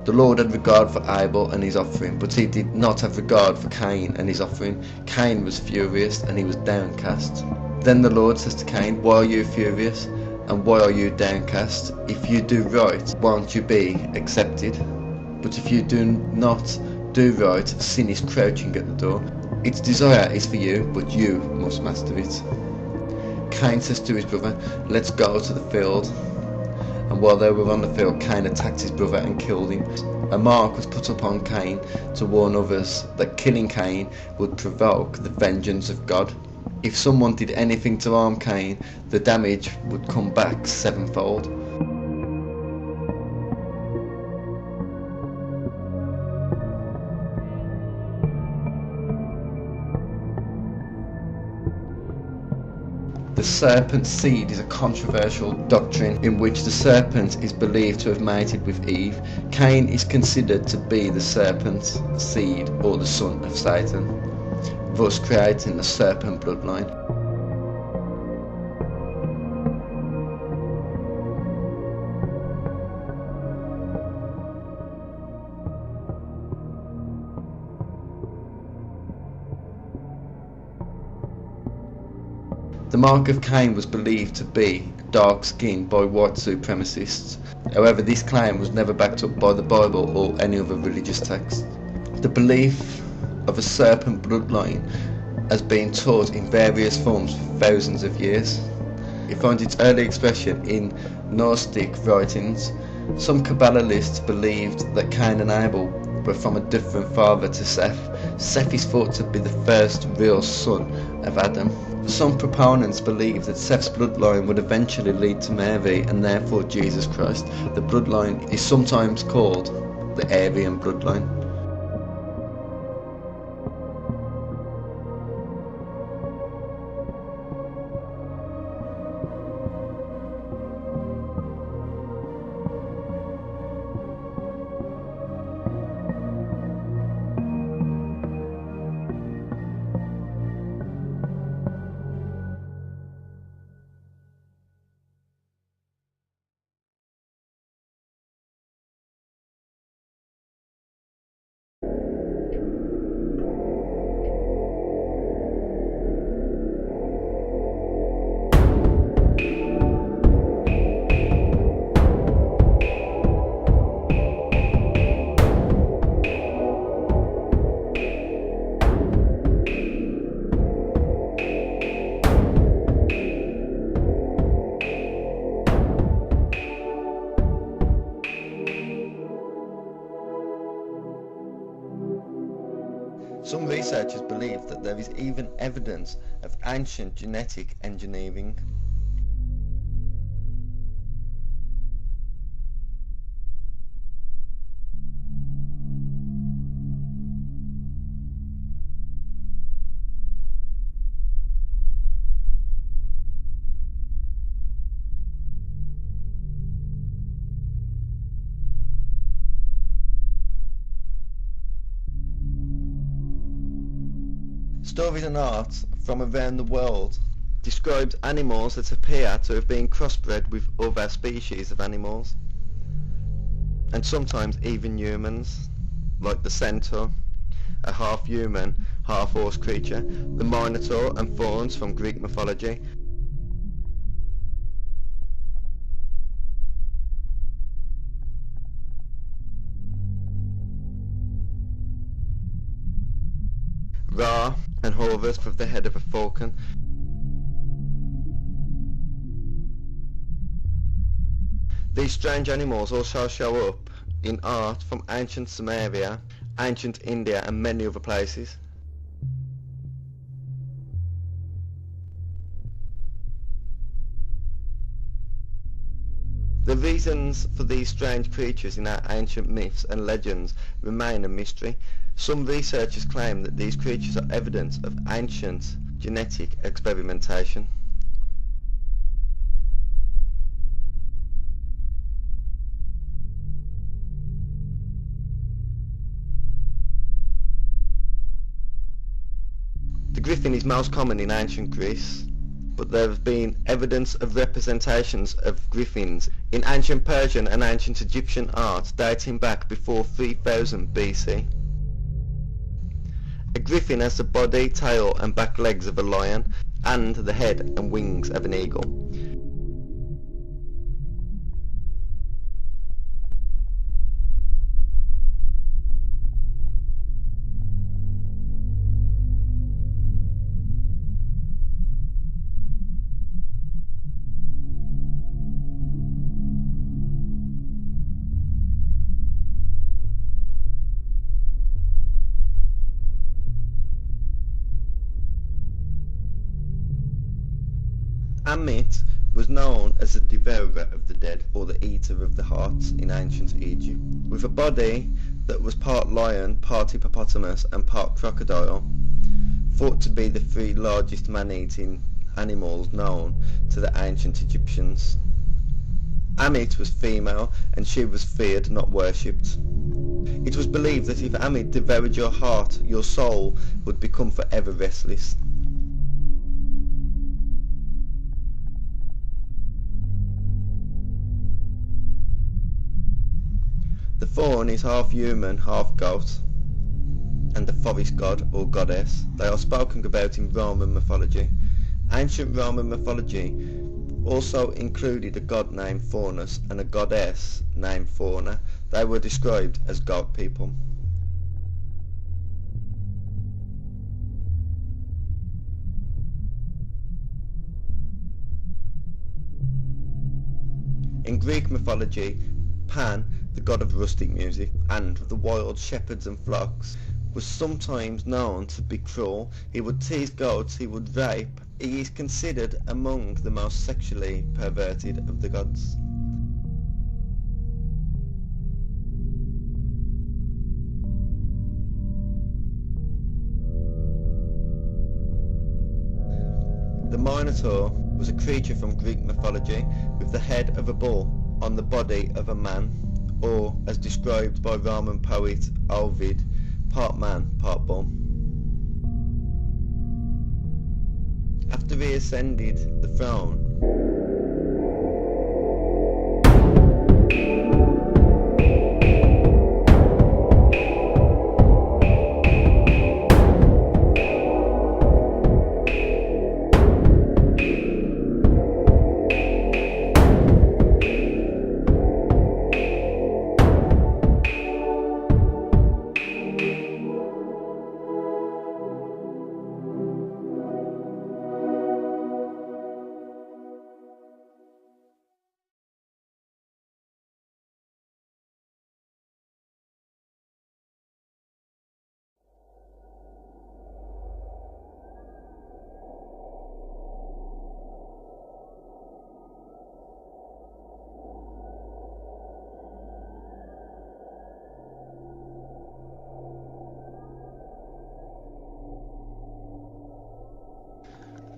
The Lord had regard for Abel and his offering, but he did not have regard for Cain and his offering. Cain was furious and he was downcast. Then the Lord says to Cain, Why are you furious? And why are you downcast? If you do right, won't you be accepted? But if you do not do right, sin is crouching at the door. Its desire is for you, but you must master it. Cain says to his brother, Let's go to the field. And while they were on the field, Cain attacked his brother and killed him. A mark was put upon Cain to warn others that killing Cain would provoke the vengeance of God. If someone did anything to harm Cain, the damage would come back sevenfold. The serpent's seed is a controversial doctrine in which the serpent is believed to have mated with Eve. Cain is considered to be the serpent's seed, or the son of Satan, thus creating the serpent bloodline. The mark of Cain was believed to be dark skin by white supremacists. However, this claim was never backed up by the Bible or any other religious text. The belief of a serpent bloodline has been taught in various forms for thousands of years. It finds its early expression in Gnostic writings. Some Kabbalists believed that Cain and Abel were from a different father to Seth. Seth is thought to be the first real son of Adam. Some proponents believe that Seth's bloodline would eventually lead to Mary and therefore Jesus Christ. The bloodline is sometimes called the Aryan bloodline. Some researchers believe that there is even evidence of ancient genetic engineering. Stories and art from around the world describes animals that appear to have been crossbred with other species of animals, and sometimes even humans, like the centaur, a half-human, half-horse creature, the minotaur and fauns from Greek mythology, Ra and Horus with the head of a falcon. These strange animals also show up in art from ancient Sumeria, ancient India and many other places. The reasons for these strange creatures in our ancient myths and legends remain a mystery. Some researchers claim that these creatures are evidence of ancient genetic experimentation. The griffin is most common in ancient Greece, but there have been evidence of representations of griffins in ancient Persian and ancient Egyptian art dating back before 3000 BC. A griffin has the body, tail and back legs of a lion and the head and wings of an eagle. Amit was known as the devourer of the dead, or the eater of the hearts in ancient Egypt. With a body that was part lion, part hippopotamus and part crocodile, thought to be the three largest man-eating animals known to the ancient Egyptians. Amit was female and she was feared, not worshipped. It was believed that if Amit devoured your heart, your soul would become forever restless. The faun is half human, half goat, and the forest god or goddess. They are spoken about in Roman mythology. Ancient Roman mythology also included a god named Faunus and a goddess named Fauna. They were described as goat people. In Greek mythology, Pan, the god of rustic music and of the wild shepherds and flocks, was sometimes known to be cruel. He would tease goats, he would rape. He is considered among the most sexually perverted of the gods. The Minotaur was a creature from Greek mythology with the head of a bull on the body of a man, or, as described by Roman poet Ovid, part man, part bull. After he ascended the throne,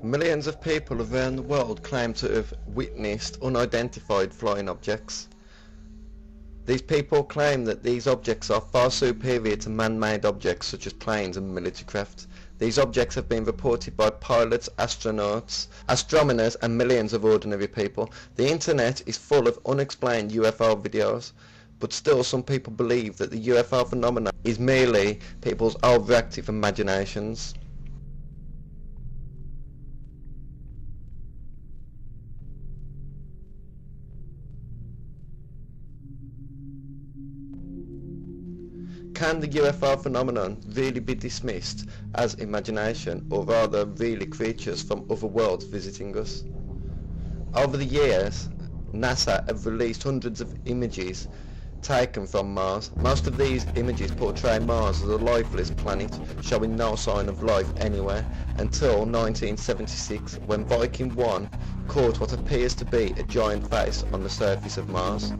millions of people around the world claim to have witnessed unidentified flying objects. These people claim that these objects are far superior to man-made objects such as planes and military craft. These objects have been reported by pilots, astronauts, astronomers and millions of ordinary people. The internet is full of unexplained UFO videos, but still some people believe that the UFO phenomenon is merely people's overactive imaginations. Can the UFO phenomenon really be dismissed as imagination, or rather really creatures from other worlds visiting us? Over the years, NASA have released hundreds of images taken from Mars. Most of these images portray Mars as a lifeless planet, showing no sign of life anywhere, until 1976, when Viking 1 caught what appears to be a giant face on the surface of Mars.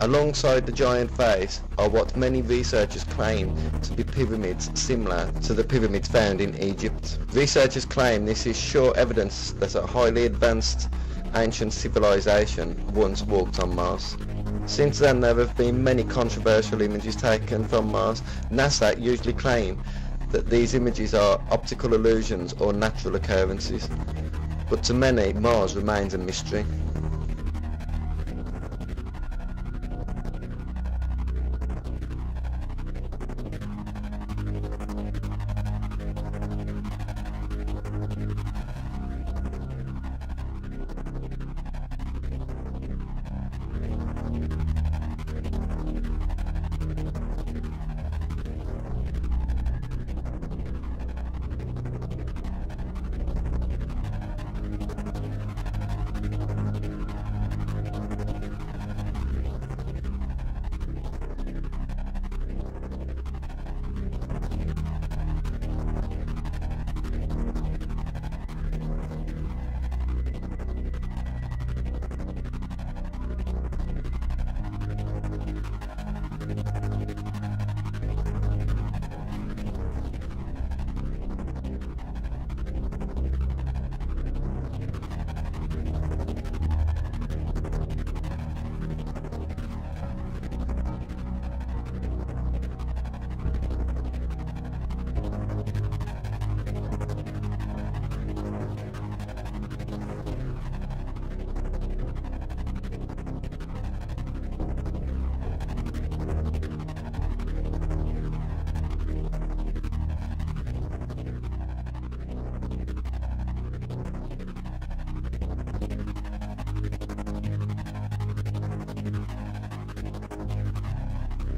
Alongside the giant face are what many researchers claim to be pyramids similar to the pyramids found in Egypt. Researchers claim this is sure evidence that a highly advanced ancient civilization once walked on Mars. Since then there have been many controversial images taken from Mars. NASA usually claim that these images are optical illusions or natural occurrences, but to many Mars remains a mystery.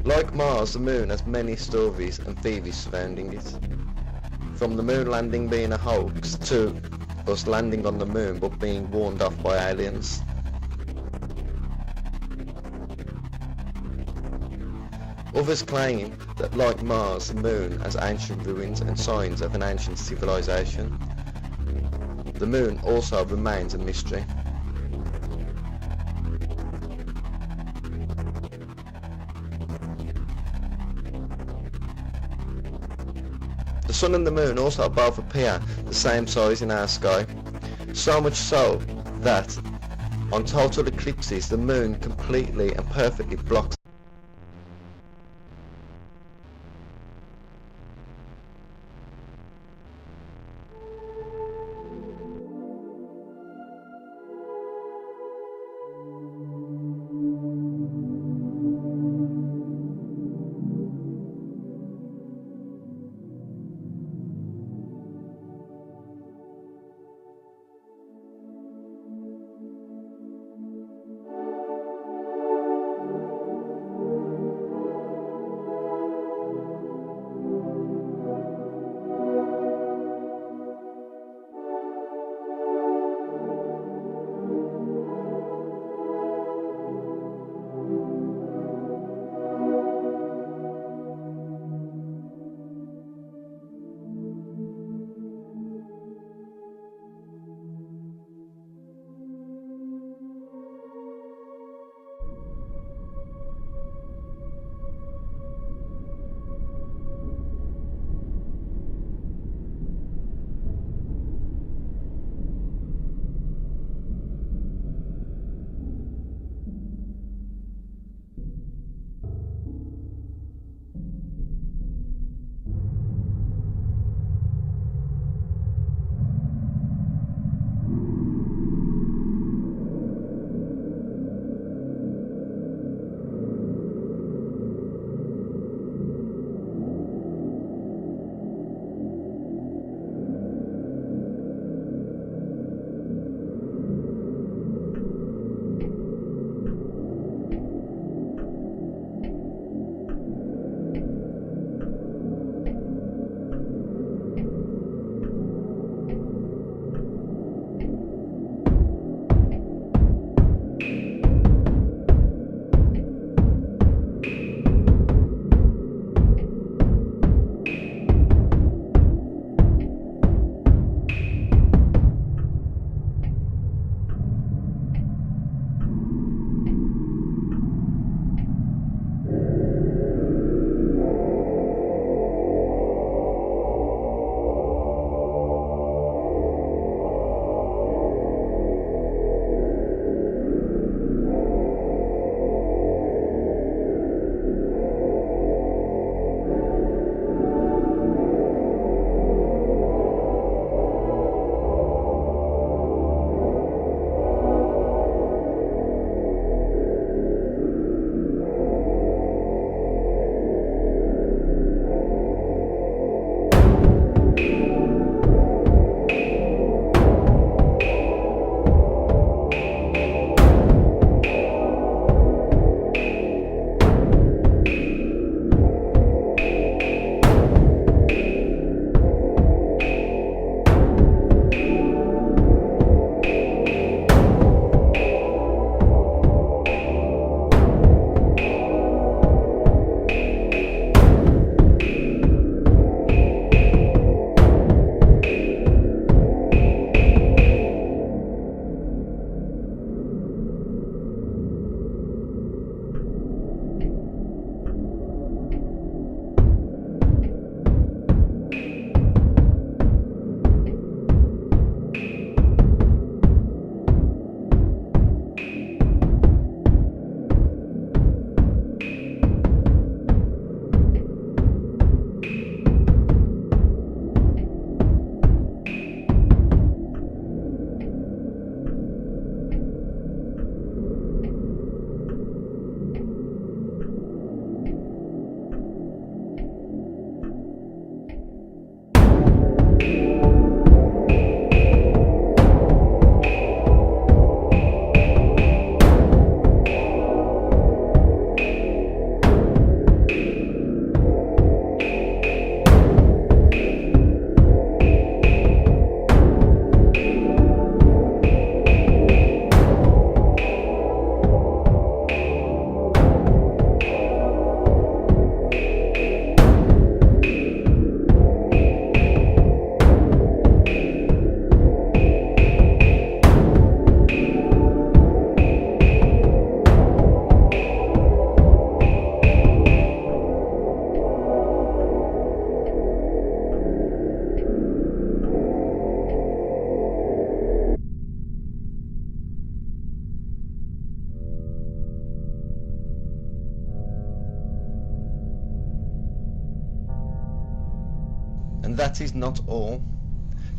Like Mars, the Moon has many stories and theories surrounding it. From the Moon landing being a hoax, to us landing on the Moon but being warned off by aliens. Others claim that like Mars, the Moon has ancient ruins and signs of an ancient civilization. The Moon also remains a mystery. The Sun and the Moon also both appear the same size in our sky, so much so that on total eclipses the Moon completely and perfectly blocks. that is not all.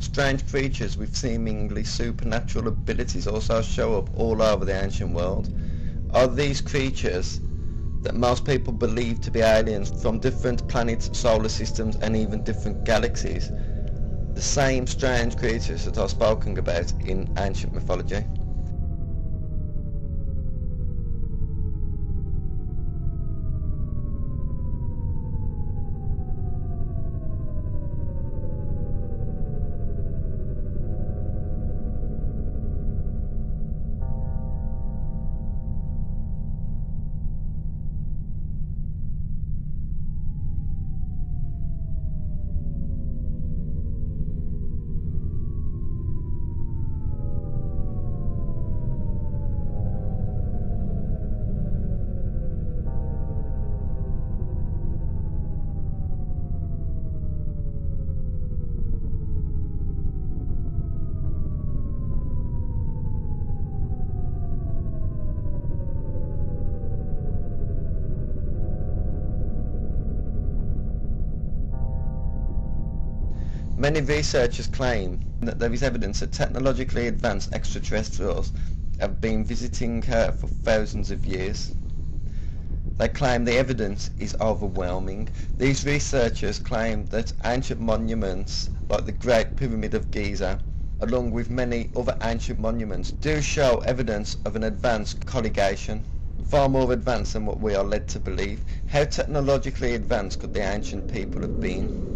Strange creatures with seemingly supernatural abilities also show up all over the ancient world. Are these creatures that most people believe to be aliens from different planets, solar systems and even different galaxies the same strange creatures that are spoken about in ancient mythology? Many researchers claim that there is evidence that technologically advanced extraterrestrials have been visiting Earth for thousands of years. They claim the evidence is overwhelming. These researchers claim that ancient monuments like the Great Pyramid of Giza, along with many other ancient monuments, do show evidence of an advanced colligation, far more advanced than what we are led to believe. How technologically advanced could the ancient people have been?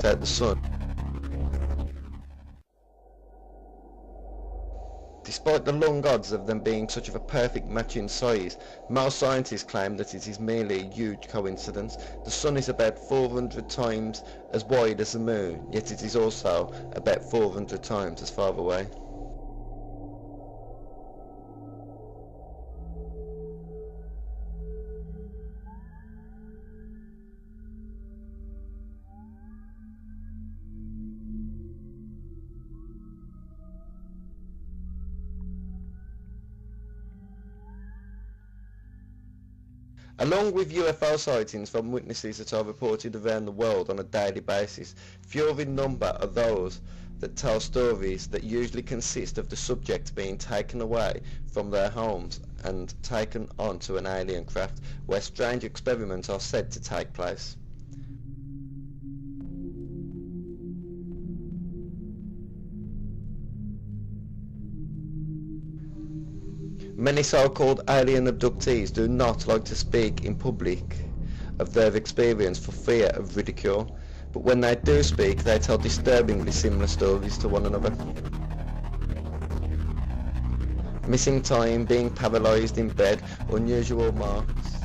At the sun. Despite the long odds of them being such of a perfect match in size, most scientists claim that it is merely a huge coincidence. The Sun is about 400 times as wide as the Moon, yet it is also about 400 times as far away. Along with UFO sightings from witnesses that are reported around the world on a daily basis, fewer in number are those that tell stories that usually consist of the subject being taken away from their homes and taken onto an alien craft where strange experiments are said to take place. Many so-called alien abductees do not like to speak in public of their experience for fear of ridicule, but when they do speak, they tell disturbingly similar stories to one another. Missing time, being paralysed in bed, unusual marks,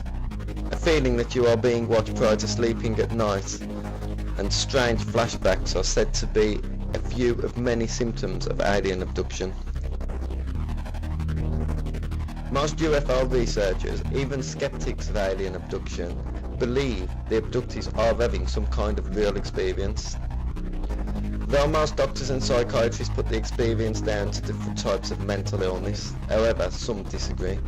a feeling that you are being watched prior to sleeping at night, and strange flashbacks are said to be a few of many symptoms of alien abduction. Most UFO researchers, even skeptics of alien abduction, believe the abductees are having some kind of real experience. Though most doctors and psychiatrists put the experience down to different types of mental illness, however, some disagree.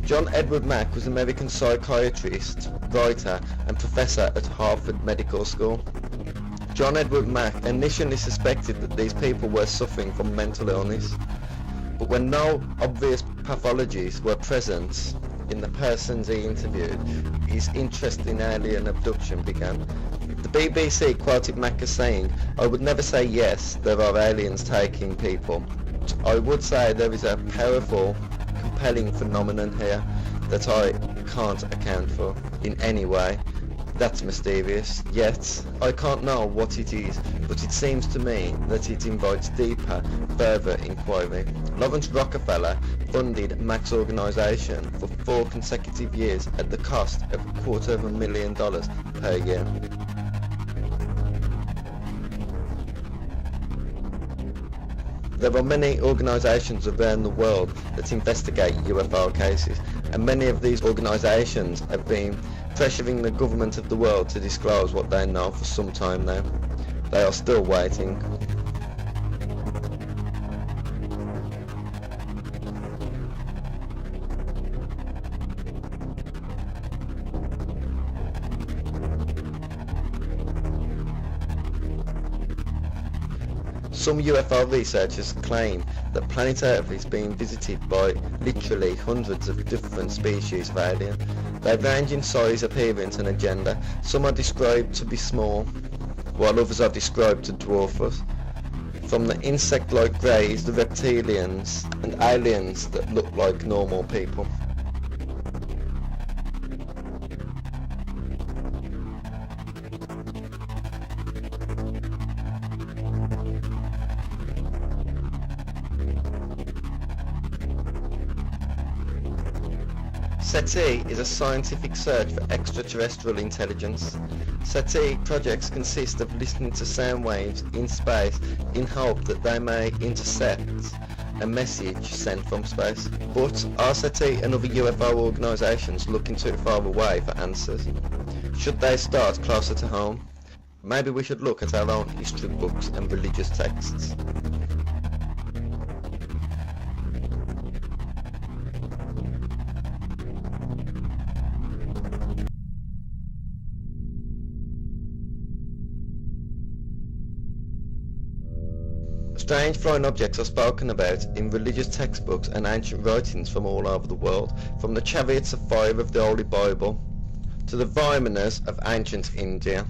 John Edward Mack was an American psychiatrist, writer, and professor at Harvard Medical School. John Edward Mack initially suspected that these people were suffering from mental illness, but when no obvious pathologies were present in the persons he interviewed, his interest in alien abduction began. The BBC quoted Mack as saying, "I would never say yes, there are aliens taking people. I would say there is a powerful, compelling phenomenon here that I can't account for in any way. That's mysterious, yet I can't know what it is, but it seems to me that it invites deeper, further inquiry." Lawrence Rockefeller funded Mack's organisation for 4 consecutive years at the cost of $250,000 per year. There are many organisations around the world that investigate UFO cases, and many of these organisations have been pressuring the government of the world to disclose what they know for some time now. They are still waiting. Some UFO researchers claim that planet Earth is being visited by literally hundreds of different species of alien. They range in size, appearance and agenda. Some are described to be small, while others are described to dwarf us. From the insect-like greys, the reptilians, and aliens that look like normal people. SETI is a scientific search for extraterrestrial intelligence. SETI projects consist of listening to sound waves in space in hope that they may intercept a message sent from space. But are SETI and other UFO organisations looking too far away for answers? Should they start closer to home? Maybe we should look at our own history books and religious texts. Strange flying objects are spoken about in religious textbooks and ancient writings from all over the world, from the chariots of fire of the Holy Bible to the Vimanas of ancient India.